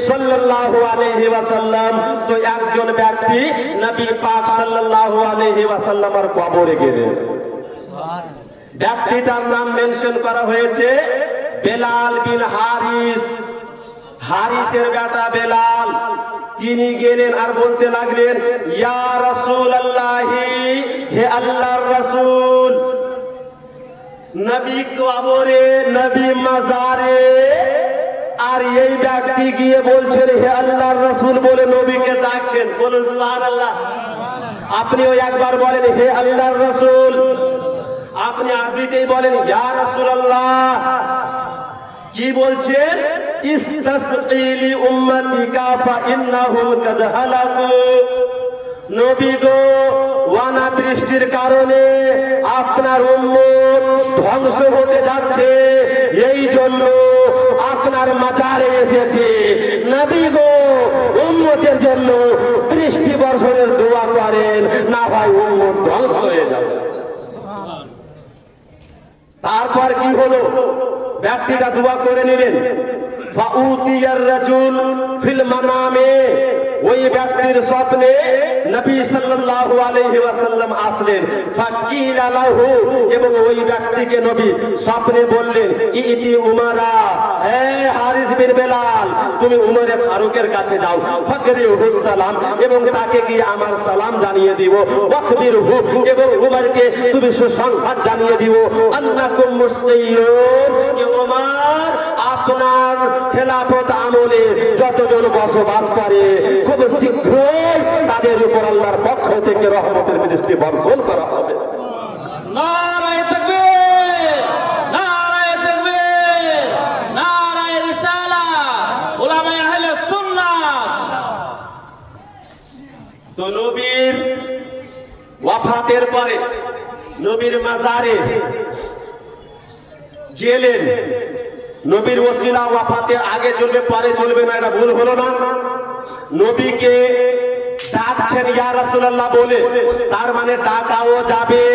Speaker 1: সাল্লাল্লাহু আলাইহি ওয়াসাল্লাম, তো একজন ব্যক্তি নবী পাক সাল্লাল্লাহু আলাইহি ওয়াসাল্লামের কবরে গেলেন। ব্যক্তিটার নাম মেনশন করা হয়েছে বেলাল বিন হারিস, হারিসের বেটা বেলাল। তিনি গেলেন আর বলতে লাগলেন ইয়া রাসূলুল্লাহি, হে আল্লাহর রাসূল, নবী কবরে, নবী মাজারে, আর এই ব্যক্তি গিয়ে বলছেন হে আল্লাহর রাসূল বলে নবীকে ডাকছেন। বলুন সুবহানাল্লাহ। আপনিও একবার বলেন হে আল্লাহর রাসূল, আপনি আরবিতেই বলেন ইয়া রাসূলুল্লাহ। কি বলছেন? ইস্তাসকিলি উম্মতিকা ফাইন্নাহুম কাদ হালাকু, নবী গো, অনাবৃষ্টির কারণে আপনার উম্মত ধ্বংস হতে যাচ্ছে, এই জন্য আপনার মাজারে এসেছে। নবী গো, উম্মতের জন্য বৃষ্টি বর্ষণের দোয়া করেন, না হয় উম্মত ধ্বংস হয়ে যাবে। তারপর কি হলো? ব্যক্তিটা দোয়া করে নিলেন। ফাউতিয়ার রাজুল ফিল মানামে, ওই ব্যক্তির স্বপ্নে নবী সাল্লাল্লাহু আলাইহি ওয়াসাল্লাম আসলেন। ফাকিলা লাহু, এবং ওই ব্যক্তিকে নবী স্বপ্নে বললেন ইতি উমারা, হে হারিস বিন বেলাল, তুমি উমরে ফারুকের কাছে যাও, ফাকরিহু সালাম, এবং তাকে গিয়ে আমার সালাম জানিয়ে দিব, ওয়াকবিরহু, এবং উমরকে তুমি সুসংবাদ জানিয়ে দিব আন্নাকুম মুসলিমুন, যে উমর আপনার খেলাফত আমলে যতজন বসবাস করে খুব শীঘ্রই তাদের উপর আল্লাহর পক্ষ থেকে রহমতের বৃষ্টি বর্ষণ করা হবে।
Speaker 2: নারায়ে তাকবীর, নারায়ে তাকবীর, নারায়ে রিসালাত, উলামায়ে আহলে সুন্নাত।
Speaker 1: তো নবীর ওয়াফাতের পরে নবীর মাজারে গেলেন। নবীর ওসিলা ওয়াফাতের আগে চলবে পরে চলবে না, এটা ভুল হলো না? নবীকে ডাকছেন ইয়া রাসূলুল্লাহ বলে, তার মানে ডাকাও যাবে।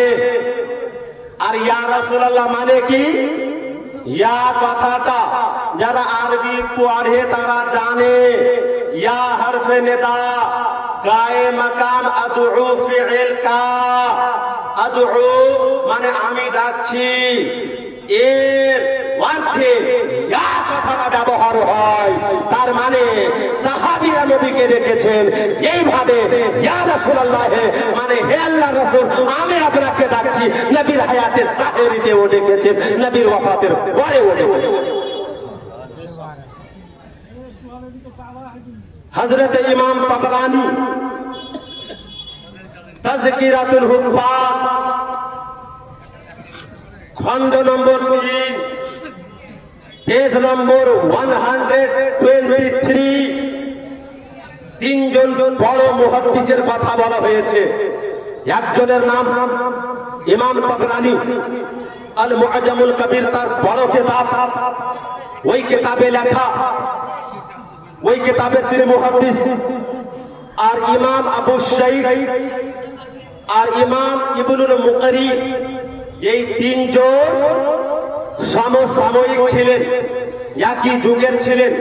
Speaker 1: আর ইয়া রাসূলুল্লাহ মানে কি? ইয়া কথাটা যারা আরবি পড়ে তারা জানে। ইয়া হরফে নিদা, গায়ে মাকাম আদউ ফিইল কা, আদউ মানে আমি ডাকছি, এর অর্থে ইয়া কথাটা ব্যবহার হয়। তার মানে সাহাবীরা নবীকে দেখেছেন এইভাবে, ইয়া রাসূলুল্লাহ মানে হে আল্লাহর রাসূল, আমি আপনাকে ডাকছি। নবীর হায়াতে জাহেরিতেও ডেকেছেন, নবীর ওয়াফাতের পরেও ডেকেছেন। হযরত ইমাম তাবরানী তাযকিরাতুল হুফাজ খণ্ড নম্বর 3 পেজ নম্বর 123, তিনজন বড় মুহাদ্দিসের কথা বলা হয়েছে। একজনের নাম ইমাম তাবরানী, আল মুআজামুল কবির তার বড় কিতাব, ওই কিতাবে লেখা ওই কিতাবের তিনি মুহাদ্দিস। আর ইমাম আবু শাইখ আর ইমাম ইবনুল মুকারি এই তিনজন সমসাময়িক ছিলেন, একই যুগের ছিলেন।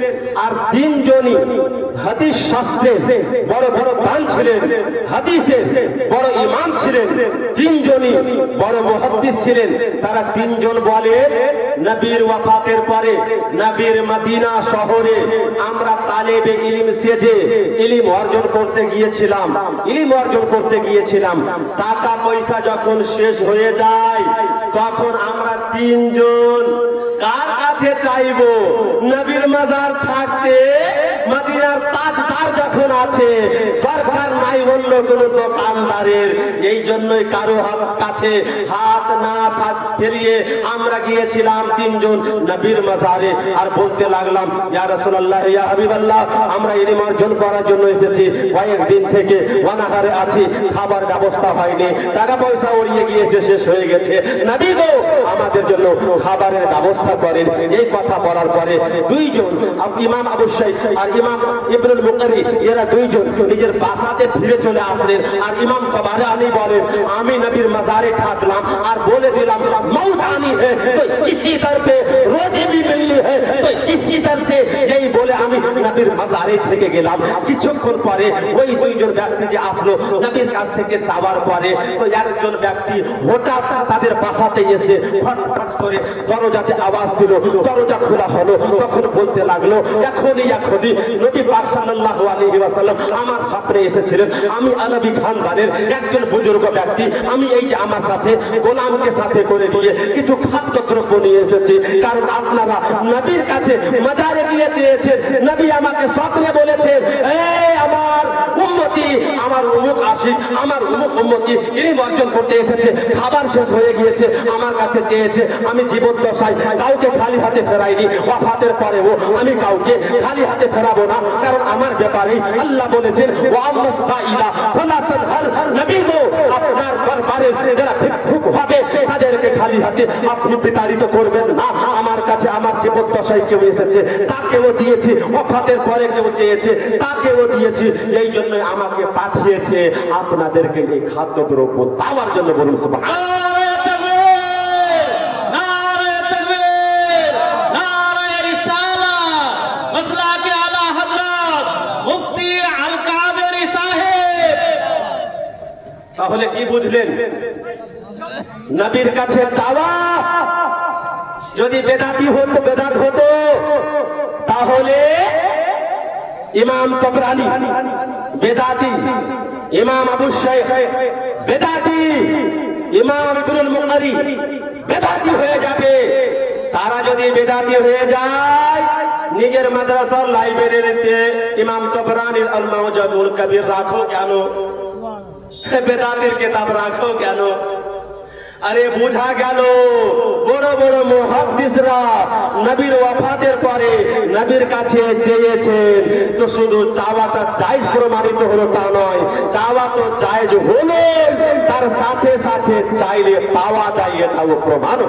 Speaker 1: আর তিনজনই হাদিস শাস্ত্রের বড় বড় দান ছিলেন, হাদিসের বড় ইমাম ছিলেন, তিনজনই বড় মুহাদ্দিস ছিলেন। তারা তিনজন বলেন, নবীর ওয়াফাতের পরে নবীর মদিনা শহরে আমরা তালেবে ইলম সেজে ইলম অর্জন করতে গিয়েছিলাম। টাকা পয়সা যখন শেষ হয়ে যায় তখন আমরা তিনজন কার কাছে চাইবো? নবীর মাজার থাকতে মদিনার তাজদার যখন আছে, দরকার নাই অন্য কোন দোকানদারের। এই জন্যই কারো কাছে হাত না ফেলিয়ে আমরা গিয়েছিলাম তিনজন নবীর মাজারে। আর বলতে লাগলাম, ইয়া রাসূলুল্লাহ, ইয়া হাবিবাল্লাহ, আমরা ইলম অর্জন করার জন্য এসেছি, কয়েকদিন থেকে অনাহারে আছি, খাবার ব্যবস্থা হয়নি, টাকা পয়সা উড়িয়ে গিয়েছে, শেষ হয়ে গেছে। নবী গো, আমাদের জন্য খাবারের ব্যবস্থা করেন। এই কথা বলার পরে দুইজন, ইমাম আবু শাইখ আর ইমাম ইবনুল মুকারি, এরা দুইজন নিজের বাসাতে ফিরে চলে আসলেন। আর ইমাম তাবারানি বলেন, আমি নবীর মাজারে থাকলাম আর বলে দিলাম, মৌত আনি है तो इसी दर पे रोजी भी मिलनी है तो इसी दर से, এই বলে আমি নবীর মাজারে থেকে গেলাম। কিছুক্ষণ পরে ওই দুইজন ব্যক্তি যে আসলো নবীর কাছ থেকে যাওয়ার পরে, তো একজন ব্যক্তি হঠাৎ তাদের বাসাতে এসে ফটফট করে দরজাতে আওয়াজ দিল, দরজা খোলা হলো। তখন বলতে লাগলো, এখনই নবী পাক সাল্লাল্লাহু আলাইহি ওয়াসাল্লাম আমার স্বপ্নে এসেছিলেন। আমি আলাবী খানদানের একজন বুজুর্গ ব্যক্তি, আমি এই যে আমার সাথে গোলামকে সাথে করে দিয়ে কিছু খাদ্যদ্রব্য নিয়ে এসেছি, কারণ আপনারা নবীর কাছে মাজারে গিয়ে চেয়েছেন। নবী আমাকে স্বপ্নে বলেছেন, এই আমার উম্মতি, আমার উম্মত আশিক, আমার উম্মতি ইলম অর্জন করতে এসেছে, খাবার শেষ হয়ে গিয়েছে, আমার কাছে চেয়েছে। আমি জীবদ্দশায় কাউকে খালি হাতে ফেরাইনি, ওয়াফাতের পরেও আমি কাউকে খালি হাতে ফেরাবো না, কারণ আমার ব্যাপারে আল্লাহ বলেছেন, ওয়া আম্মাস সাইলা ফালা তানহার। নবী গো, আপনার দরবারে যারা ভিক্ষুক হবে তাদেরকে খালি হাতে আপনি বিতাড়িত করবেন না। আমার কাছে আমার জীবদ্দশায় কেউ এসেছে, তাকেও দিয়েছি, ওয়াফাতের পরে কেউ চেয়েছে, তাকেও দিয়েছি। এই জন্য আমাকে পাঠিয়েছে আপনাদেরকে এই খাদ্যদ্রব্য দেওয়ার জন্য। বলুন সুবহানাল্লাহ। তাহলে কি বুঝলেন? নবীর কাছে চাওয়া যদি বেদাত হতো তাহলে ইমাম তাবরানি বেদাতি, ইমাম আবু শাইখ বেদাতি, ইমাম ইবনুল মুকারি বেদাতি হয়ে যাবে। তারা যদি বেদাতি হয়ে যায়, নিজের মাদ্রাসার লাইব্রেরিতে ইমাম তাবরানির আল মুআজামুল কবির রাখো কেন? বেদাতের কিতাব রাখো কেন? আরে বোঝা গেল বড় বড় মুহাদ্দিসরা নবীর ওয়াফাতের পরে নবীর কাছে চেয়েছেন, তো শুধু চাওয়াটা জায়েজ প্রমাণিত হলো তা নয়, চাওয়া তো জায়েজ হলো, তার সাথে সাথে চাইলে পাওয়া যায় এটাও প্রমাণ।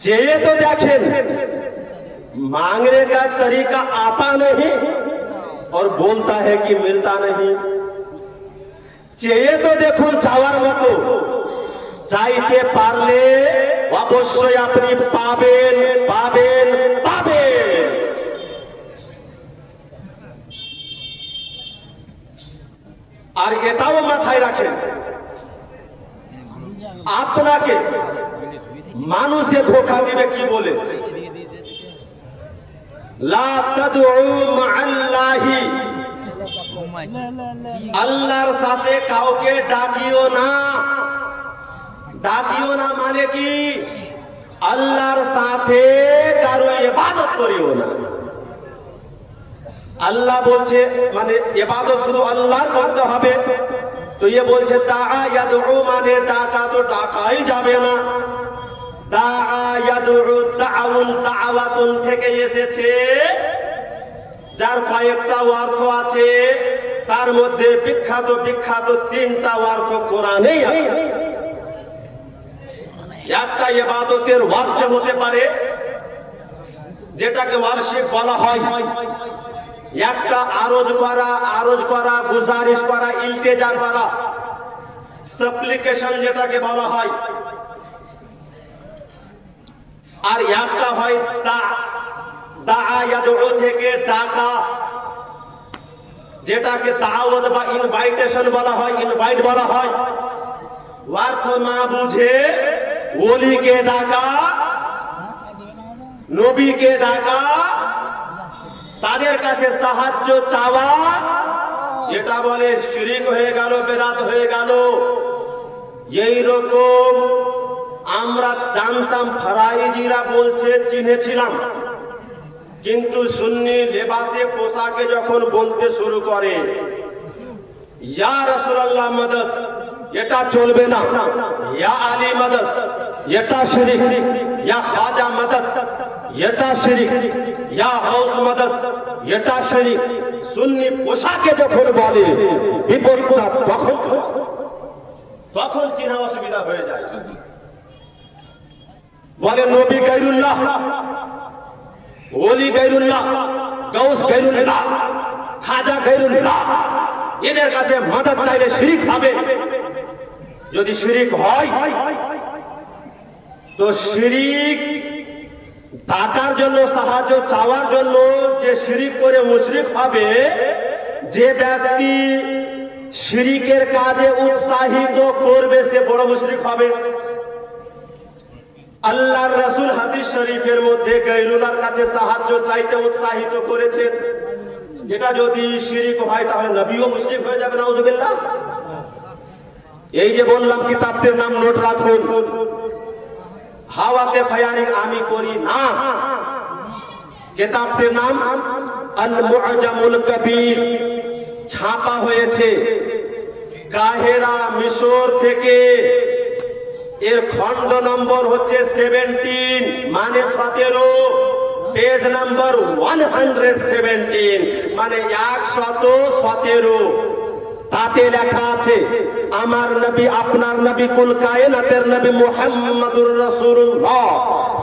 Speaker 1: চেয়ে তো দেখেন, मांगने का तरीका आता नहीं और बोलता है कि मिलता नहीं। চেয়ে তো দেখুন চাওয়ার মতো, চাইতে পারলে অবশ্যই আপনি পাবেন পাবেন পাবেন। আর এটাও মাথায় রাখেন, আপনাকে মানুষে ধোঁকা দিবে কি বলে, লা তাদউ মা'আল্লাহি, আল্লাহর সাথে কাউকে ডাকিও না। ডাকিও না মানে কি? আল্লাহর সাথে কারো ইবাদত করিও না। আল্লাহ বলছে মানে ইবাদত শুধু আল্লাহর করতে হবে। তো ये বলছে দাআ ইয়াদউ মানে ডাকা, তো ডাকাই যাবে না। দাআ ইয়াদউ দাআউন দাওয়াতুন থেকে এসেছে, যার কয়েকটা অর্থ আছে, তার মধ্যে বিখ্যাত বিখ্যাত তিনটা অর্থ কোরআনেই আছে। একটা ইবাদতের ওয়াক্ত হতে পারে, যেটাকে ওয়ারশিপ বলা হয়, একটা আরজ করা, গুজারিশ করা, ইলতেজা করা, সাপ্লিকেশন যেটাকে বলা হয়। আর একটা হয় থেকে ডাকা, যেটাকে দাওয়াত বা ইনভাইটেশন বলা হয়, ইনভাইট বলা হয়। অর্থ না বুঝে ওলিকে ডাকা, নবীকে ডাকা, তাদের কাছে সাহায্য চাওয়া, এটা বলে শিরিক হয়ে গেল, বেদাত হয়ে গেল। এই রকম আমরা জানতাম, ফারাইজিরা বলছে, চিনেছিলাম, কিন্তু সুন্নি লেবাসে পোশাকে যখন বলতে শুরু করে ইয়া রাসূলুল্লাহ মদদ, এটা চলবে না। ইয়া আলী মদদ, এটা শিরিক। ইয়া খাজা মদদ, এটা শিরিক। ইয়া গাউস মদদ, এটা শিরিক। সুন্নি পোশাকে যখন বলে বিপরীতটা, তখন চিনা অসুবিধা হয়ে যায়। বলে নবী গায়রুল্লাহ, ওলি গায়রুল্লাহ, গাউস গায়রুল্লাহ, খাজা গায়রুল্লাহ, এদের কাছে মাদদ চাইলে শিরিক হবে। যদি শিরিক হয় তো শিরিক ডাকার জন্য, সাহায্য চাওয়ার জন্য যে শিরিক করে মুশরিক হবে, যে ব্যক্তি শিরিকের কাজে উৎসাহিত করবে সে বড় মুশরিক হবে। আল্লাহর রাসূল হাদিস শরীফের মধ্যে গায়রুল্লাহর কাছে সাহায্য চাইতে উৎসাহিত করেছেন। এটা যদি শিরিক হয় তাহলে নবীও মুশরিক হয়ে যাবে, নাউজুবিল্লাহ। এই যে বললাম কিতাবটির নাম নোট রাখুন, হাওয়াতে ফায়ারিং আমি করি না। কিতাবটির নাম আল মুআজামুল কবির, ছাপা হয়েছে কাহেরা, মিশর থেকে। এর খণ্ড নম্বর হচ্ছে 17 মানে 17, পেজ নাম্বার 117 মানে 117। তাতে লেখা আছে আমার নবী, আপনার নবী, কুল কায়নাতের নবী মুহাম্মাদুর রাসূলুল্লাহ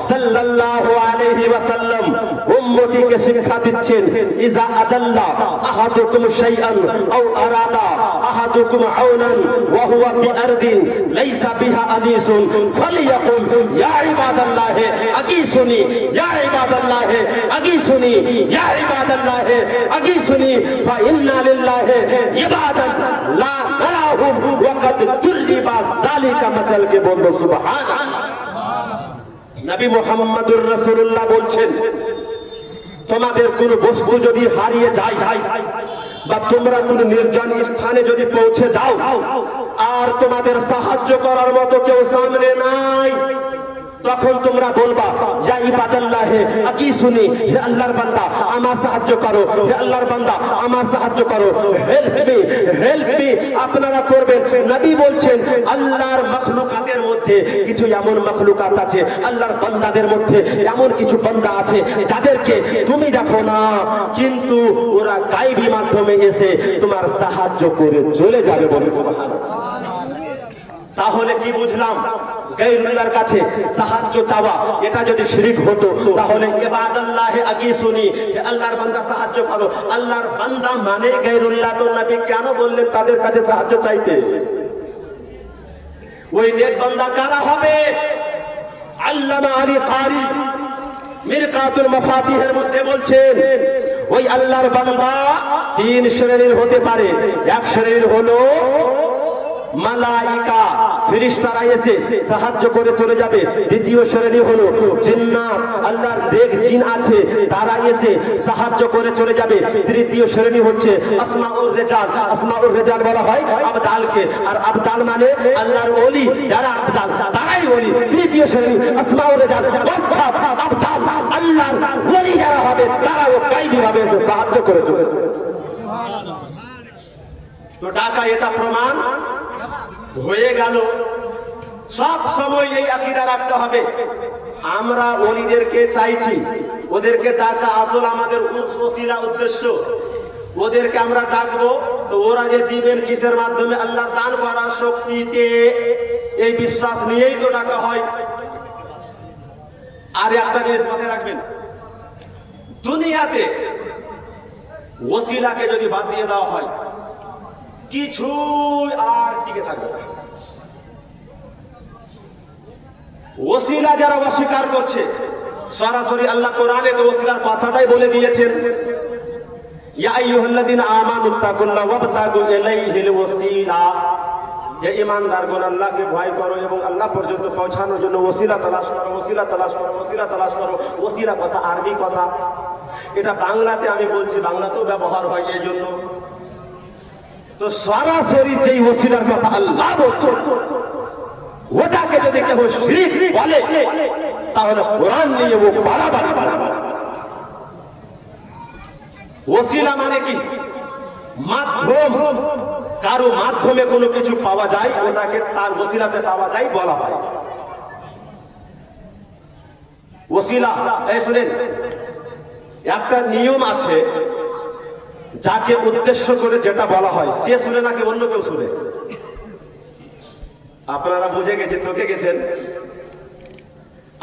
Speaker 1: সাল্লাল্লাহু আলাইহি ওয়াসাল্লাম উম্মতিকে শিক্ষা দিচ্ছেন, ইজা আদাল্লা আহাদুকুম শাইআন আও আরাদা আহাদুকুম আউনান ওয়া হুয়া বিআরদিন লাইসা বিহা আনিসুন ফালিয়াকুল ইয়া ইবাদাল্লাহ আগিসুনি, ইয়া ইবাদাল্লাহ আগিসুনি, ইয়া ইবাদাল্লাহ আগিসুনি, ফা ইন্না লিল্লাহি ইবাদান লা নারাহুম ওয়া কাদ তুরিবা যালিকা মাতালকে বলবো সুবহানাল্লাহ। নবী মুহাম্মদুর রাসূলুল্লাহ বলছেন, তোমাদের কোন বস্তু যদি হারিয়ে যায় বা তোমরা কোন নির্জন স্থানে যদি পৌঁছে যাও আর তোমাদের সাহায্য করার মতো কেউ সামনে নাই, তখন তোমরা বলবা ইয়া ইবাদাল্লাহ আকিসুনি, হে আল্লাহর বান্দা আমার সাহায্য করো, হে আল্লাহর বান্দা আমার সাহায্য করো, হেল্প মি, হেল্প মি। আপনারা করবেন। নবী বলছেন আল্লাহর মাখলুকাতের মধ্যে কিছু এমন মাখলুকাত আছে, আল্লাহর বান্দাদের মধ্যে এমন কিছু বান্দা আছে যাদেরকে তুমি দেখো না, কিন্তু ওরা গায়বী মাধ্যমে এসে তোমার সাহায্য করে চলে যাবে, বলে সুবহানাল্লাহ। তাহলে কি বুঝলাম? গায়রুল্লাহর কাছে সাহায্য চাওয়া এটা যদি শিরিক হতো তাহলে ইবাদাল্লাহি আগিসুনি, আল্লাহর বান্দা সাহায্য করো। আল্লাহর বান্দা মানে গায়রুল্লাহ, তো নবী কেন বললেন তাদের কাছে সাহায্য চাইতে? ওই নেক বান্দা কারা হবে? আল্লামা আলী কারি মিরকাতুল মাফাতিহের মধ্যে বলছেন ওই আল্লাহর বান্দা তিন শ্রেণীর হতে পারে। এক শ্রেণীর হলো মালাইকা, ফেরেশতারা এসে সাহায্য করে চলে যাবে। দ্বিতীয় শ্রেণী হলো জিন্নাত, আল্লাহর নেক জিন আছে তারা এসে সাহায্য করে চলে যাবে। তৃতীয় শ্রেণী হচ্ছে আসমাউর রিজাল, আসমাউর রিজাল বলা হয় আবদালকে, আর আবদাল মানে আল্লাহর ওলি, যারা আবদাল তারাই ওলি। তৃতীয় শ্রেণী আসমাউর রিজাল, অর্থাৎ আবদাল আল্লাহর ওলি যারা হবে তারাও গায়বী ভাবে এসে সাহায্য করে চলে যাবে। সুবহানাল্লাহ। তো টাকা এটা প্রমাণ হয়ে গেল। সব সময় এই আকীদা রাখতে হবে, আমরা ওলিদেরকে চাইছি, ওদেরকে ডাকা আসল আমাদের ওসিলা উদ্দেশ্য। ওদেরকে আমরা ডাকবো তো ওরা যে দিবেন কিসের মাধ্যমে? আল্লাহ দান করার শক্তিতে, এই বিশ্বাস নিয়েই তো ডাকা হয়। আর একটা জিনিস মাথায় রাখবেন, দুনিয়াতে ওসিলাকে যদি বাদ দিয়ে দেওয়া হয় কিছু আর টিকে থাকবে না। ওসিলা যারা অস্বীকার করছে, সরাসরি আল্লাহ কোরআনে তো ওসিলার কথাটাই বলে দিয়েছেন, ইয়া আইয়ুহাল্লাযীনা আমানুত্তাকুল্লাহ ওয়াবতাগু ইলাইহিল ওসিলা, হে ঈমানদারগণ আল্লাহকে ভয় করো এবং আল্লাহ পর্যন্ত পৌঁছানোর জন্য ওসিলা তালাশ করো, ওসিলা তালাশ করো, ওসিলা তালাশ করো। ওসিলা কথা আরবি কথা, এটা বাংলাতে আমি বলছি, বাংলাতেও ব্যবহার হয় এই জন্য। তো সরাসরি যেই ওসিলার কথা আল্লাহ বলছে ওটাকে যদি কেউ শিরক বলে তাহলে কোরআন নিয়ে ও বাড়াবাড়ি। ওসিলা মানে কি? মাধ্যম, কারো মাধ্যমে কোনো কিছু পাওয়া যায় ওটাকে তার ওসিলাতে পাওয়া যায় বলা হয় ওসিলা। এই শুনেন, একটা নিয়ম আছে, যাকে উদ্দেশ্য করে যেটা বলা হয় সে শুনে নাকি অন্য কেউ শুনে? আপনারা বুঝে গেছেন, ঠকে গেছেন।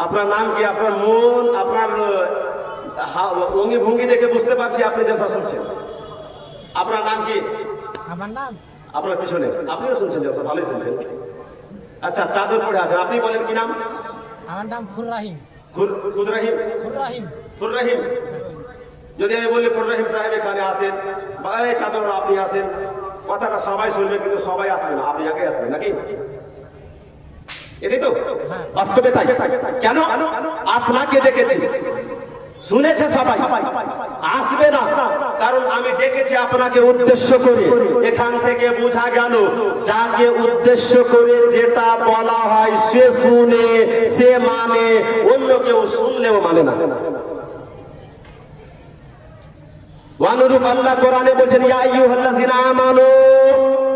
Speaker 1: আপনার নাম কি? আপনার মন, আপনার অঙ্গি ভঙ্গি দেখে বুঝতে পারছি আপনি যেটা শুনছেন। আপনার নাম কি?
Speaker 3: আমার নাম
Speaker 1: আপনার পিছনে আপনিও শুনছেন, ভালোই শুনছেন। আচ্ছা, চাদর পড়ে আছেন, আপনি বলেন কি নাম?
Speaker 3: আমার নাম ফুর রাহিম।
Speaker 1: ফুর রাহিম?
Speaker 3: ফুর রাহিম।
Speaker 1: ফুর রাহিম। যদি আমি বলি ফুর রাহিম সাহেব এখানে আসেন, বা এই চাদর আপনি আসেন, কথাটা সবাই শুনবে কিন্তু সবাই আসবে না, আপনি একাই আসবেন নাকি? এটাই তো বাস্তবে তাই। কেন? আপনাকে ডেকেছি, শুনেছে সবাই, আসবে না কারণ আমি ডেকেছি আপনাকে উদ্দেশ্য করে। এখান থেকে বোঝা গেল যাকে উদ্দেশ্য করে যেটা বলা হয় সে শুনে, সে মানে, অন্য কেউ শুনলেও মানে না। অনুরূপ আল্লাহ কোরআনে বলেন, ইয়া আইয়ুহাল্লাযীনা আমানু,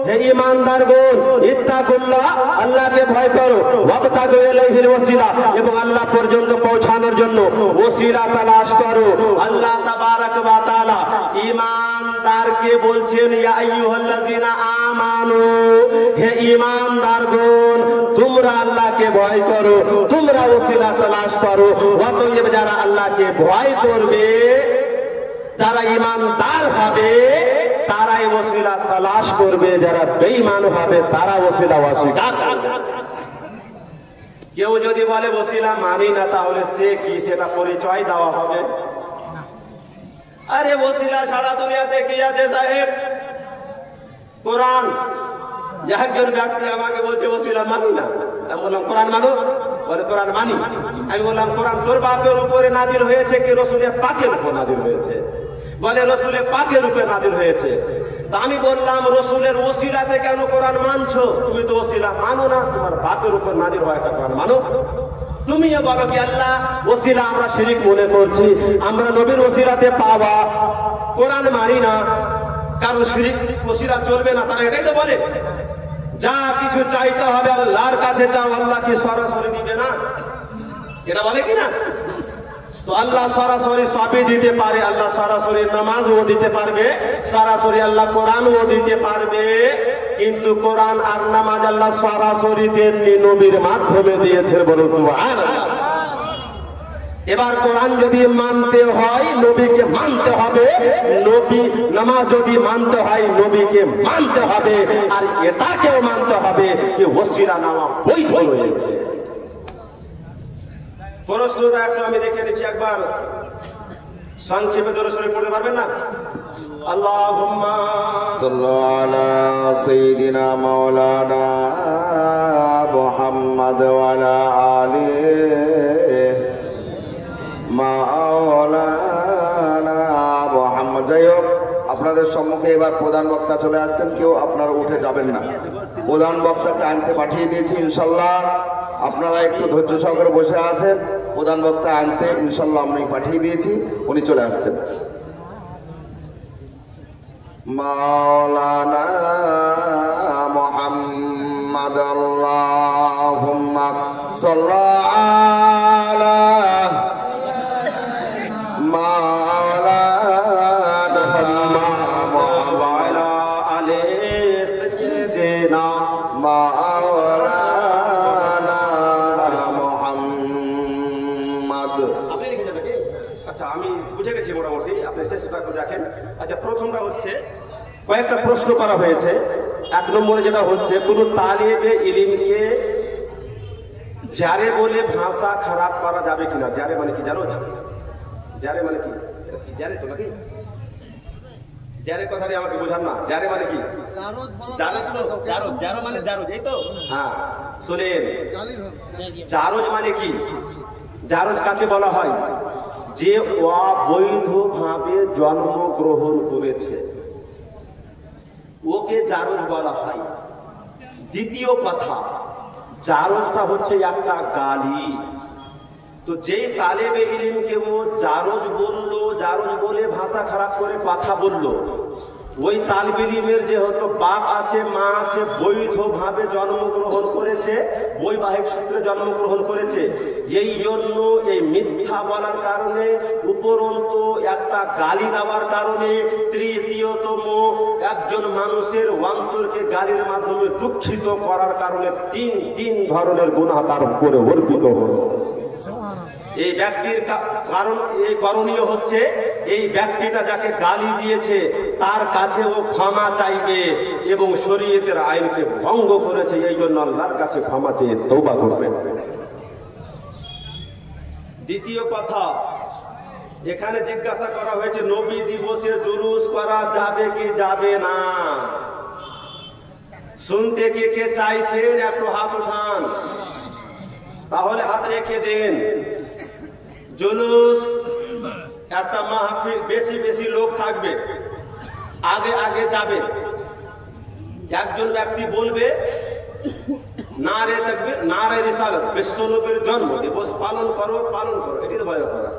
Speaker 1: হে ঈমানদারগণ, ইত্তাকুল্লাহ, আল্লাহকে ভয় করো, ওয়াবতাগু ইলাইহিল ওসিলা, এবং আল্লাহ পর্যন্ত পৌঁছানোর জন্য ওসিলা তালাশ করো। আল্লাহ তাবারক ওয়া তাআলা ঈমানদারকে বলছেন, ইয়া আইয়ুহাল্লাযীনা আমানু, হে ঈমানদারগণ, তোমরা আল্লাহকে ভয় করো, তোমরা ওসিলা তালাশ করো। অতএব যারা আল্লাহকে ভয় করবে, যারা ঈমানদার হবে তারাই ওসিলা তালাশ করবে, যারা বেঈমান হবে তারা ওসিলা অস্বীকার করবে। কেউ যদি বলে ওসিলা মানি না, তাহলে সে কি সেটা পরিচয় দেওয়া হবে? আরে ওসিলা ছাড়া দুনিয়াতে কি আছে সাহেব? কোরআন। একজন ব্যক্তি আমাকে বলছে ওসিলা মানি না, আমি বললাম কোরআন মানো? বলে কোরআন মানি। আমি বললাম কোরআন তোর বাপের উপরে নাজিল হয়েছে কি রসুলের পাকের উপর নাজিল হয়েছে? বলে রসুলের পাকের উপরে নাজিল হয়েছে। তা আমি বললাম রসুলের ওসিলাতে কেন কোরআন মানছো? তুমি তো ওসিলা মানো না, তোমার বাপের উপর নাজিল হয় কোরআন মানো। তুমিও বলো কি আল্লাহ ওসিলা আমরা শিরক মনে করছি, আমরা নবীর ওসিলাতে পাওয়া, কোরআন মানি না, কারণ শিরক ওসিলা চলবে না। তারা এটাই তো বলে, যা কিছু চাইতে হবে আল্লাহর কাছে চাও, আল্লাহ কি সরাসরি দিবে না? এটা বলে কি না? তো আল্লাহ সরাসরি সবই দিতে পারে, আল্লাহ সরাসরি নামাজও দিতে পারবে, সরাসরি আল্লাহ কোরআনও দিতে পারবে, কিন্তু কোরআন আর নামাজ আল্লাহ সরাসরি দেননি, নবীর মাধ্যমে দিয়েছেন। বলুন সুবহানাল্লাহ। এবার কোরআন যদি মানতে হয় নবীকে মানতে হবে, নবী নামাজ যদি মানতে হয় নবীকে মানতে হবে, আর এটাকেও মানতে হবে যে ওসিলা নেওয়া বৈধ রয়েছে। প্রশ্নটা একটু আমি দেখে নিচ্ছি, একবার সংক্ষেপে দরুদ শরীফ পড়তে পারবেন না? আল্লাহুম্মা সাল্লি আলা সাইয়্যিদিনা মাওলানা মুহাম্মদ ওয়া আলা আলিহি মাওলানা মুহাম্মদ। যাই হোক, আপনাদের সম্মুখে এবার প্রধান বক্তা চলে আসছেন, কেউ আপনারা উঠে যাবেন না। প্রধান বক্তাকে আনতে পাঠিয়ে দিয়েছি, ইনশাল্লাহ আপনারা একটু ধৈর্য সহকারে বসে আছেন। প্রধান বক্তা আনতে ইনশাল্লাহ আমি পাঠিয়ে দিয়েছি, উনি চলে আসছেন। মাওলানা মুহাম্মদ আল্লাহুম্মা সাল্লি আলা মাওলানা মুহাম্মদ ওয়া আলা আলি সাইয়্যিদিনা মাওলানা মুহাম্মদ। আপনি লিখে দেবেন? আচ্ছা, আমি বুঝে গেছি। রয়েছে সেটা দেখেন। আচ্ছা, প্রথমটা হচ্ছে কয়েকটা প্রশ্ন করা হয়েছে। এক নম্বরে যেটা হচ্ছে, কোন তালিবে ইলমকে জারে বলে ভাষা খারাপ করা যাবে কিনা? জারে মানে কি জানো? জারে মানে কি? এটা কি জারে তো নাকি? জারে কথাটি আমাকে বোঝান না। জারে মানে কি? জারজ মানে জারজ, এই তো? হ্যাঁ, শুনেন, জারজ মানে কি? জারজ কাকে বলা হয়? যে অবৈধভাবে জন্মগ্রহণ করেছে, ওকে জারজ বলা হয়। দ্বিতীয় কথা, জারজটা হচ্ছে একটা গালি। তো যেই তালেবে ইলমকে ও জারজ বললো, জারজ বলে ভাষা খারাপ করে কথা বললো, ওই তালেবে ইলমের যেহেতু বাপ আছে, মা আছে, বৈধভাবে জন্মগ্রহণ করেছে, বৈবাহিক সূত্রে জন্মগ্রহণ করেছে, এই জন্য এই মিথ্যা বলার কারণে, উপরন্তু একটা গালি দেওয়ার কারণে, তৃতীয়তম একজন মানুষের অন্তরকে গালির মাধ্যমে দুঃখিত করার কারণে তিন ধরনের গুনাহ তার উপরে অর্পিত হলো। এই ব্যক্তির কারণ, এই করণীয় হচ্ছে, এই ব্যক্তিটা যাকে গালি দিয়েছে তার কাছে ও ক্ষমা চাইবে এবং শরীয়তের আইনকে ভঙ্গ করেছে, এই জন্য আল্লাহর কাছে ক্ষমা চেয়ে তওবা করবে। দ্বিতীয় কথা, এখানে জিজ্ঞাসা করা হয়েছে নবী দিবসে জুলুস করা যাবে কি যাবে না? শুনতে কে কে চাইছেন একটু হাত উঠান, তাহলে হাত রেখে দেন। জুলুস একটা মাহফিল, বেশি বেশি লোক থাকবে, আগে আগে যাবে, একজন ব্যক্তি বলবে নারে তাকবীর, নারে রিসালাত, বিশ্বনবীর জন্ম দিবস পালন করো, পালন করো, এটি তো ভয় করা।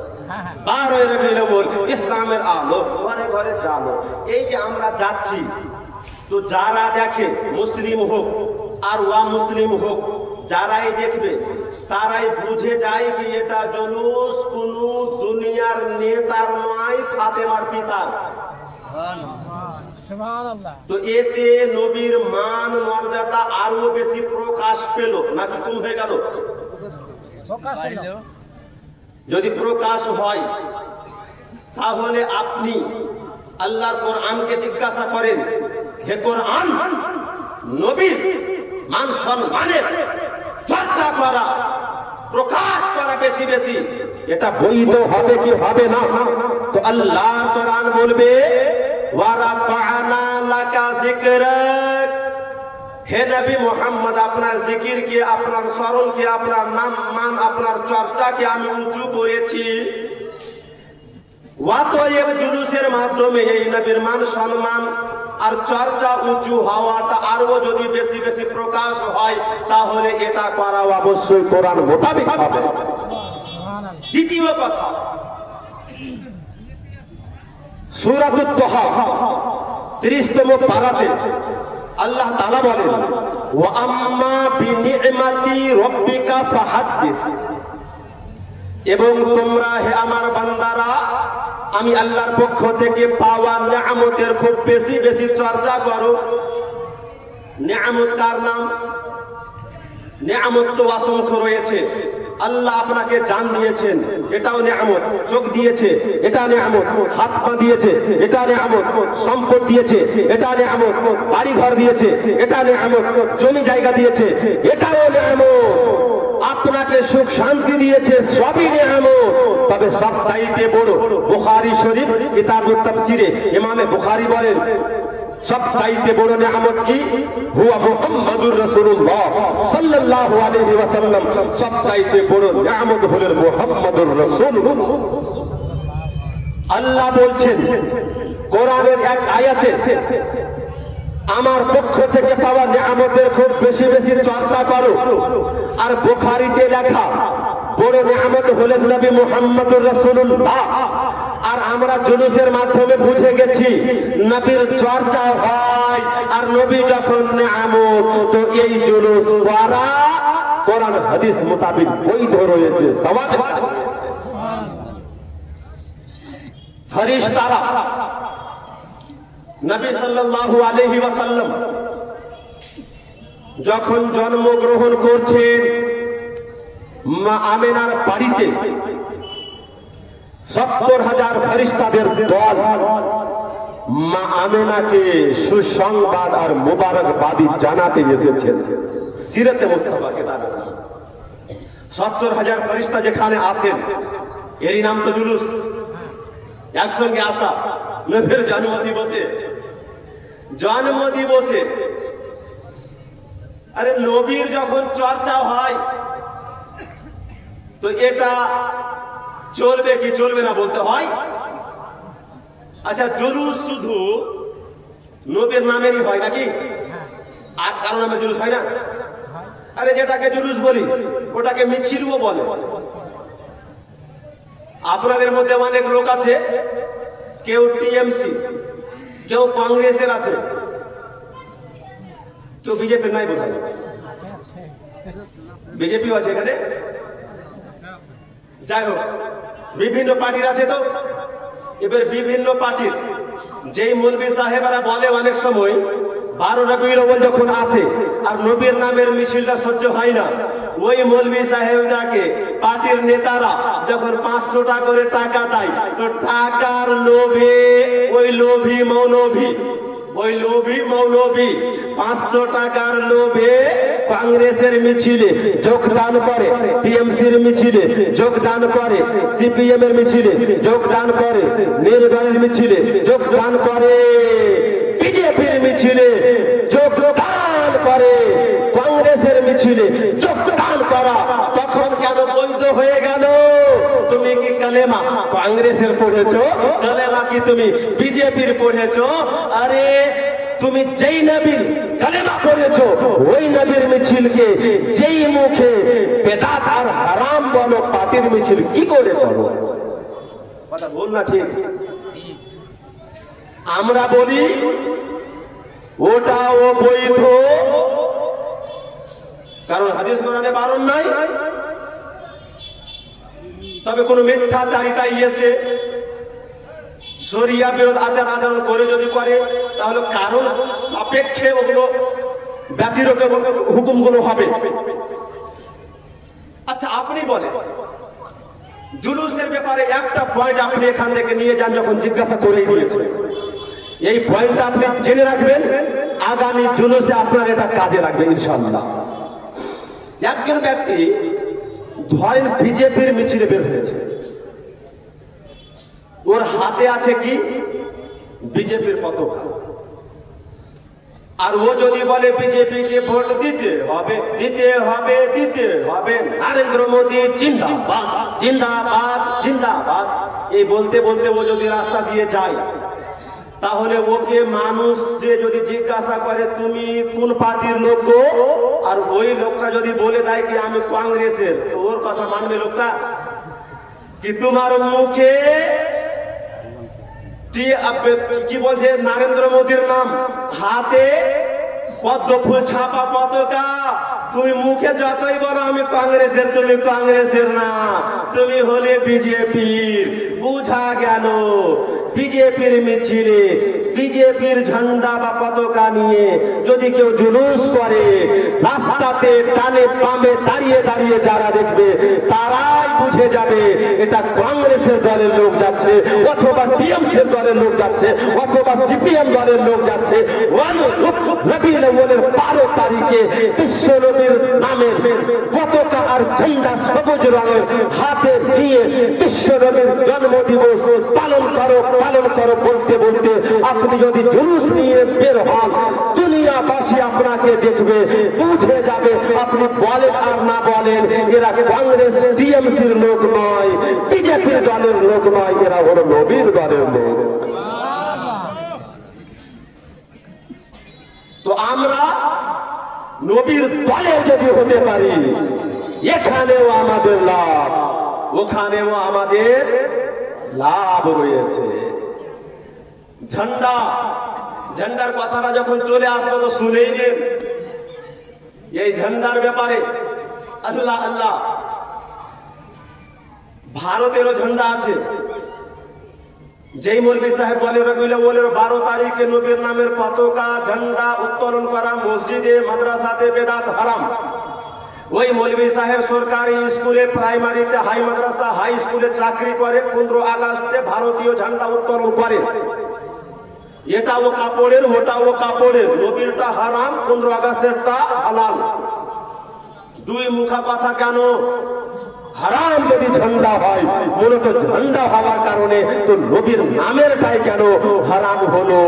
Speaker 1: 12 রবিউল আউয়াল, ইসলামের আলো, ঘরে ঘরে জানো। এই যে আমরা যাচ্ছি, তো যারা দেখে, মুসলিম হোক আর ওয়া মুসলিম হোক, যারাই দেখবে তারাই বুঝে যায় কি এটা জুলুস কোন দুনিয়ার নেতার নয়, ফাতেমার পিতার। তো এতে নবীর মান মর্যাদা আরো বেশি প্রকাশ পেল নাকি কম হয়ে গেল? যদি প্রকাশ হয়, তাহলে আপনি আল্লাহর কোরআনকে জিজ্ঞাসা করেন, হে কোরআন, নবীর মান সম্মানের চর্চা করা, প্রকাশ করা বেশি বেশি, এটা বৈধ হবে কি হবে না? তো আল্লাহর কোরআন বলবে, ওয়ারাফা'না লাকা যিকরাক, হে নবী মুহাম্মদ, আপনার জিকিরকে, আপনার স্মরণকে, আপনার নাম মান, আপনার চর্চাকে আমি উঁচু করেছি। ওয়াতয়েব জুলুসের মাধ্যমে এই নবীর মান সম্মান আর চর্চা উঁচু হওয়াটা আরো যদি বেশি বেশি প্রকাশ হয়, তাহলে এটা করা অবশ্যই কোরআন মোতাবেক হবে। দ্বিতীয় কথা, সূরাতুত তাহা 30তম পারাতে আল্লাহ তাআলা বলেন, ওয়া আম্মা বিনি'মাতি রাব্বিকা ফাহাদ্দিস, এবং তোমরা হে আমার বান্দারা, আমি আল্লাহর পক্ষ থেকে পাওয়া নিয়ামতের খুব বেশি বেশি চর্চা করো। নিয়ামত কার নাম? নিয়ামত তো অসংখ্য রয়েছে। আল্লাহ আপনাকে জান দিয়েছেন, এটাও নিয়ামত। চোখ দিয়েছে, এটা নিয়ামত। হাত পা দিয়েছে, এটা নিয়ামত। সম্পদ দিয়েছে, এটা নিয়ামত। বাড়ি ঘর দিয়েছে, এটা নিয়ামত। জমি জায়গা দিয়েছে, এটাও নিয়ামত। আপনাকে সুখ শান্তি দিয়েছে, সবই নিয়ামত। তবে সবচাইতে বড়, বুখারী শরীফ কিতাবুত তাফসিরে ইমামে বুখারী বলেন, সবচাইতে বড় নিয়ামত কি? হুয়া মুহাম্মাদুর রাসূলুল্লাহ সাল্লাল্লাহু আলাইহি ওয়াসাল্লাম। সবচাইতে বড় নিয়ামত হলেন মুহাম্মাদুর রাসূলুল্লাহ। আল্লাহ বলছেন কোরআনের এক আয়াতে, আমার পক্ষ থেকে পাওয়া নিয়ামতের খুব বেশি বেশি চর্চা করো। আর বুখারীতে লেখা বড় নিয়ামত হলেন নবী মুহাম্মদুর রাসূলুল্লাহ। আর আমরা জুলুসের মাধ্যমে বুঝে গেছি নবীর চর্চা হয়, আর নবী যখন নিয়ামত, তো এই জুলুস করা কোরআন হাদিস মোতাবেক বৈধ রয়েছে, সওয়াব রয়েছে। ফেরেশতারা নবী সাল্লাল্লাহু আলাইহি ওয়াসাল্লাম যখন জন্মগ্রহণ করছেন মা আমিনার বাড়িতে, 70,000 ফেরেশতাদের দল মা আমেনাকে সুসংবাদ আর মুবারকবাদী জানাতে এসেছেন। সিরাতে মুস্তাফা কিতাবে 70,000 ফেরেশতা যেখানে আসেন, এরই নাম তো জুলুস। একসঙ্গে আসা নবীর জন্মদিবসে আরে নবীর যখন চর্চা হয় তো এটা চলবে কি চলবে না বলতে হয়। আচ্ছা, জুলুস শুধু নবীর নামেরই হয় নাকি? আর কারো নামে জুলুস হয় না? আরে যেটাকে জুলুস বলি ওটাকে মিছিলও বলে। আপনাদের মধ্যে অনেক লোক আছে, কেউ টিএমসি, কেউ কংগ্রেসের আছে, কেউ বিজেপি নাই বোধ হয়। বিজেপিও আছে এখানে। যাই হোক, বিভিন্ন পার্টির আছে। তো এবার বিভিন্ন পার্টির যেই মৌলবী সাহেবেরা বলে অনেক সময় 12 রবিউল আউয়াল যখন আসে আর নবীর নামের মিছিলটা সহ্য হয় না, ওই মৌলবী সাহেবরাকে পার্টির নেতারা যখন 500 টাকা করে টাকা দেয় তো টাকার লোভে ওই লোভী মৌলবী 500 টাকার লোভে কংগ্রেসের মিছিলে যোগদান করে, টিএমসির মিছিলে যোগদান করে, সিপিএম এর মিছিলে যোগদান করে, নির্দলের মিছিলে যোগদান করে, বিজেপির মিছিলে যোগদান করে, কংগ্রেসের মিছিলে যোগদান করা তখন কেন বৈধ হয়ে গেল? তুমি কি কালেমা কংগ্রেসের পড়েছো? কালেমা কি তুমি বিজেপির পড়েছো? আরে তুমি যেই নবীর কালেমা পড়েছো ওই নবীর মিছিলকে যেই মুখে বেদাত আর হারাম বলো পার্টির মিছিল কি করে করো? কথা বল না ঠিক? আমরা বলি ওটাও বৈধ, কারণ হাদিস কোরআনে বারণ নাই। তবে কোন মিথ্যাচারিতায় এসে শরিয়া বিরোধ আচার আচরণ করে যদি করে তাহলে কারণ সাপেক্ষে ওগুলো ব্যতিরেক হুকুমগুলো হবে। আচ্ছা, আপনি বলেন জুলুসের ব্যাপারে একটা পয়েন্ট আপনি এখান থেকে নিয়ে যান, যখন জিজ্ঞাসা করে দিয়েছে এই পয়েন্টটা আপনি জেনে রাখবেন, আগামী জুলুসে আপনার এটা কাজে লাগবে ইনশাআল্লাহ। একজন ব্যক্তি ধরেন বিজেপির মিছিলে বের হয়েছে, ওর হাতে আছে কি বিজেপির পতাকা, আর ও যদি বলে বিজেপিকে ভোট দিতে হবে নরেন্দ্র মোদী জিন্দাবাদ জিন্দাবাদ জিন্দাবাদ এই বলতে বলতে ও যদি রাস্তা দিয়ে যায়, তাহলে ওকে মানুষ যে যদি জিজ্ঞাসা করে তুমি কোন পার্টির লোক গো, আর ওই লোকটা যদি বলে দেয় কি আমি কংগ্রেসের, তো ওর কথা মানবে লোকটা? কি তোমার মুখে কি বলছে নরেন্দ্র মোদীর নাম, হাতে পদ্ম ফুল ছাপা পতাকা, তুমি মুখে যতই বলো আমি কংগ্রেসের, তুমি কংগ্রেসের না, তুমি হলে বিজেপির। বুঝা গেল বিজেপির মিছিলে বিজেপির ঝান্ডা বা পতাকা নিয়ে যদি কেউ জুলুস করে, রাস্তাতে ডানে বামে দাঁড়িয়ে দাঁড়িয়ে যারা দেখবে তারাই বুঝে যাবে এটা কংগ্রেসের দলের লোক যাচ্ছে, অথবা টিএমসির দলের লোক যাচ্ছে, অথবা সিপিএম দলের লোক যাচ্ছে। রবিউল আউয়ালের 12 তারিখে বিশ্ব নবীর নামের পতাকা আর ঝান্ডা সবুজ রঙের হাতে নিয়ে বিশ্ব নবীর জন্মদিবস পালন করো বলতে বলতে আপনি যদি জুলুস নিয়ে বের হন, দুনিয়াবাসী আপনাকে দেখবে, বুঝে যাবে আপনি বলেন আর না বলেন এরা কংগ্রেস টিএমসির লোক নয়, বিজেপির দলের লোক নয়, এরা হলো নবীর দলের লোক। তো আমরা নবীর দলে যদি হতে পারি, এখানেও আমাদের লাভ, ওখানেও আমাদের লাভ রয়েছে। ঝান্ডার কথাটা যখন চলে আসলো তো শুনেই নেন এই ঝান্ডার ব্যাপারে। আল্লাহ, ভারতেরও ঝান্ডা আছে। যেই মৌলভী সাহেব বলে রবিউল আউয়ালের 12 তারিখে নবীর নামের পতাকা ঝান্ডা উত্তোলন করা মসজিদে মাদ্রাসাতে বেদাত হারাম, ওই মৌলভী সাহেব সরকারি স্কুলে, প্রাইমারিতে, হাই মাদ্রাসা, হাই স্কুলে চাকরি করে, 15 আগস্টে ভারতীয় ঝান্ডা উত্তোলন করে। এটাও কাপড়ের, ওটাও কাপড়ের, নবীরটা হারাম, 15 আগস্টেরটা হালাল। দুই মুখা কথা কেন? হারাম যদি ঝান্ডা হয়, মূলত ঝান্ডা হওয়ার কারণে তো নবীর নামেরটাই কেন হারাম হলো?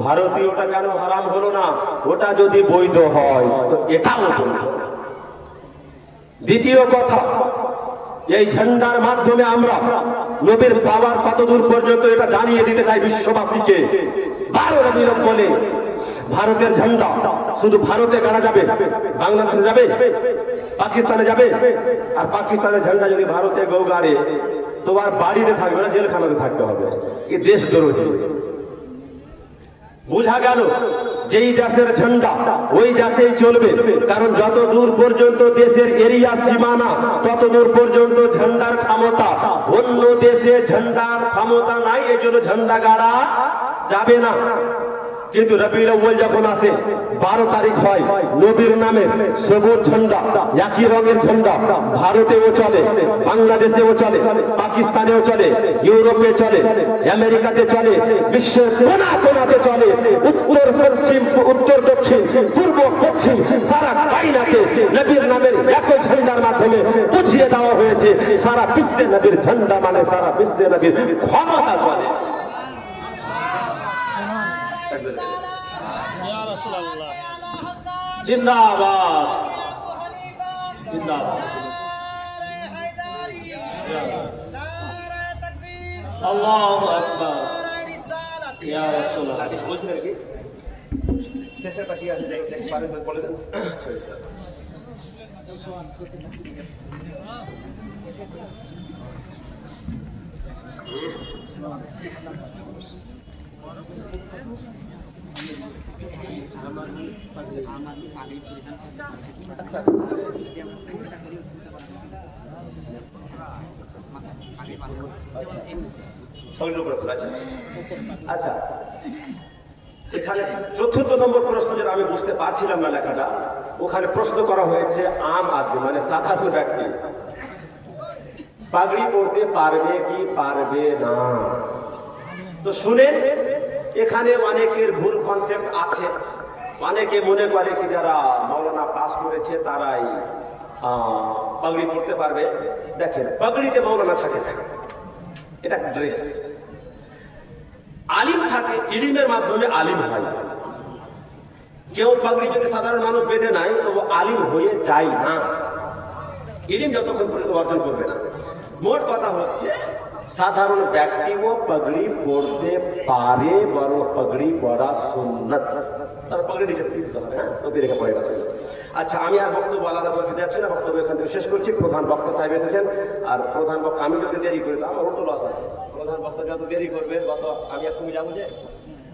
Speaker 1: ভারতীয়টা কেন হারাম হলো না? ওটা যদি বৈধ হয় তো এটাও বৈধ। দ্বিতীয় কথা, এই ঝান্ডার মাধ্যমে আমরা নবীর পাওয়ার কতদূর পর্যন্ত এটা জানিয়ে দিতে চাই বিশ্ববাসীকে। 12 রবিউল বলে ভারতের ঝান্ডা শুধু ভারতে গাড়া যাবে, বাংলাদেশে যাবে, পাকিস্তানে যাবে। আর পাকিস্তানের ঝান্ডা যদি ভারতে কেউ গাড়ে তো আর বাড়িতে থাকবে না, জেলখানাতে থাকতে হবে। এই দেশদ্রোহী। বোঝা গেল যেই দেশের ঝান্ডা ওই দেশেই চলবে, কারণ যত দূর পর্যন্ত দেশের এরিয়া সীমানা তত দূর পর্যন্ত ঝান্ডার ক্ষমতা। অন্য দেশে ঝান্ডার ক্ষমতা নাই, এই জন্য ঝান্ডা গাড়া যাবে না। কিন্তু রবিউল আউয়াল যখন আসে, 12 তারিখ হয়, নবীর নামে সবুজ ঝান্ডা, একই রঙের ঝান্ডা ভারতেও চলে, বাংলাদেশেও চলে, পাকিস্তানেও চলে, ইউরোপে চলে, আমেরিকাতে চলে, বিশ্বের কোনা কোনাতে চলে, উত্তর পশ্চিম, উত্তর দক্ষিণ, পূর্ব পশ্চিম, সারা কায়নাতে নবীর নামের একই ঝান্ডার মাধ্যমে বুঝিয়ে দেওয়া হয়েছে সারা বিশ্বে নবীর ঝান্ডা মানে সারা বিশ্বে নবীর ক্ষমতা চলে।
Speaker 2: জিন্দাবাদ, জিন্দাবাদ, আল্লাহু আকবার, ইয়া রাসূলুল্লাহ।
Speaker 1: বলছিলেন কি শেষের পাশে আছে, দেখতে পারেন বলে দেন। আচ্ছা, এখানে 4th নম্বর প্রশ্ন যেটা আমি বুঝতে পারছিলাম না লেখাটা, ওখানে প্রশ্ন করা হয়েছে আম আদমি মানে সাধারণ ব্যক্তি পাগড়ি পরতে পারবে কি পারবে না। তো শুনেন, এখানে অনেকের ভুল কনসেপ্ট আছে। অনেকে মনে করে কি যারা মাওলানা পাস করেছে তারাই পাগড়ি পরতে পারবে। দেখেন, পাগড়িতে মাওলানা থাকে না, এটা ড্রেস। আলিম থাকে, ইলিমের মাধ্যমে আলিম হয়। কেউ পাগড়ি যদি সাধারণ মানুষ বেঁধে নাই তো আলিম হয়ে যায় না, ইলিম যতক্ষণ পর্যন্ত অর্জন করবে না। মোট কথা হচ্ছে সাধারণ ব্যক্তিও পাগড়ি পরতে পারে, বড় পাগড়ি পরা সুন্নাত। তার পাগড়ি নিচে দিতে হবে, হ্যাঁ, টুপি রেখে পড়ে গেছে। আচ্ছা, আমি আর বক্তব্য আলাদা করতে যাচ্ছি না, বক্তব্য এখান থেকে শেষ করছি। প্রধান বক্তা সাহেব এসেছেন, আর প্রধান বক্তা আমি যদি দেরি করি তো আমার অটো লস আছে। প্রধান বক্তা যত দেরি করবে তত আমি একসঙ্গে যাবো। যে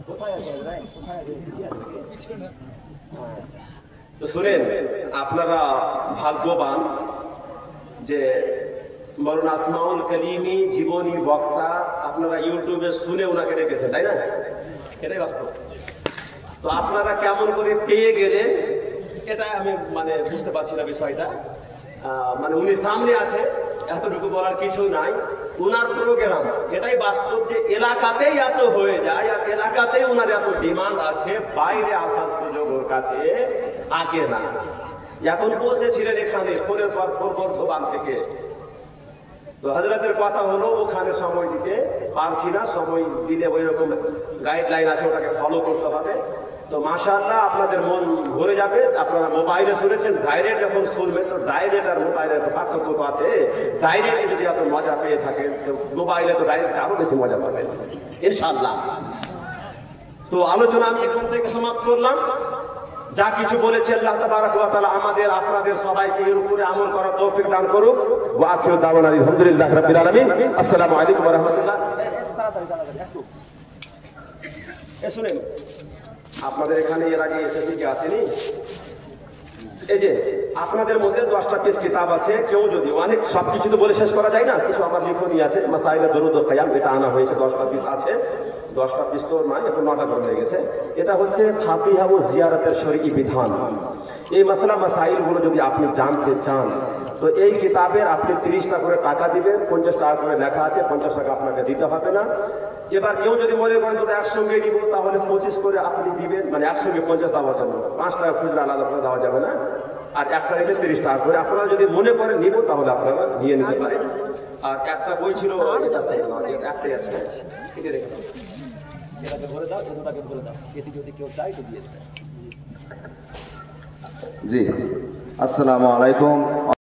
Speaker 1: কোথায় আছে, কোথায় আছে? তো শুনেন, আপনারা ভাগ্যবান যে মাওলানা আসমাউল কালিমি জীবনী বক্তা আপনারা ইউটিউবে শুনে ওনাকে রেখেছেন, তাই না? এটাই বাস্তব। তো আপনারা কেমন করে পেয়ে গেলেন এটা আমি মানে বুঝতে পারছি না বিষয়টা। মানে উনি সামনে আছে, এতটুকু বলার কিছু নাই। উনার প্রোগ্রাম এটাই বাস্তব যে এলাকাতেই এত হয়ে যায়, আর এলাকাতেই উনার এত ডিমান্ড আছে, বাইরে আসার সুযোগ ওর কাছে আগে না। এখন বসেছিলেন এখানে ফোনের পর ফোন বর্ধমান থেকে, তো হযরতের কথা হলো ওখানে সময় দিতে পারছি না, সময় দিলে ওই রকম গাইডলাইন আছে, ওটাকে ফলো করতে হবে। তো মাশাআল্লাহ আপনাদের মন ভরে যাবে। আপনারা মোবাইলে শুনেছেন, ডাইরেক্ট যখন শুনবেন তো ডাইরেক্ট আর মোবাইলের পার্থক্য তো আছে। ডাইরেক্টে যদি আপনি মজা পেয়ে থাকেন তো মোবাইলে তো ডাইরেক্টে আরো বেশি মজা পাবেন ইনশাআল্লাহ। তো আলোচনা আমি এখান থেকে সমাপ্ত করলাম। যা কিছু বলেছে আল্লাহ তাবারাক ওয়া তাআলা আমাদের আপনাদের সবাইকে এর উপরে আমল করার তৌফিক দান করুক। ওয়া আখিরু দাওয়ানা আলহামদুলিল্লাহি রাব্বিল আলামিন। আসসালামু আলাইকুম ওয়া রাহমাতুল্লাহ। শুনেন, আপনাদের এখানে এর আগে এসে কি আসেনি? এই যে আপনাদের মধ্যে 10টা পিস কিতাব আছে, কেউ যদি অনেক সবকিছু তো বলে শেষ করা যায় না, কিছু আমার লিখনি আছে, মাসাইলে দরুদ ও কিয়াম, এটা আনা হয়েছে, 10টা পিস আছে। 10টা পিস তো নয়, এখন 9টা করে হয়ে গেছে। এটা হচ্ছে ফাতিহা ও জিয়ারতের শরঈ বিধান। এই মাসালা মাসাইলগুলো যদি আপনি জানতে চান তো এই কিতাবের আপনি 30টা করে টাকা দিবেন, 50 টাকা করে লেখা আছে, 50 টাকা আপনাকে দিতে হবে না। এবার কেউ যদি মনে করেন তো একসঙ্গে দিব, তাহলে 25 করে আপনি দিবেন, মানে একসঙ্গে 50 দেওয়ার জন্য 5 টাকা খুচরা আলাদা করে দেওয়া যাবে না, আর একটা রেখে 30 টাকা করে। আপনারা যদি মনে করেন নিব তাহলে আপনারা নিয়ে নিতে পারেন। আর একটা বই ছিল, একটাই আছে, এটা রেখে দাও, এটাকে ভরে দাও, এটাকে ভরে দাও, এটি যদি কেউ চায় তো দিয়ে দেবে।
Speaker 4: জি, আসসালামু আলাইকুম।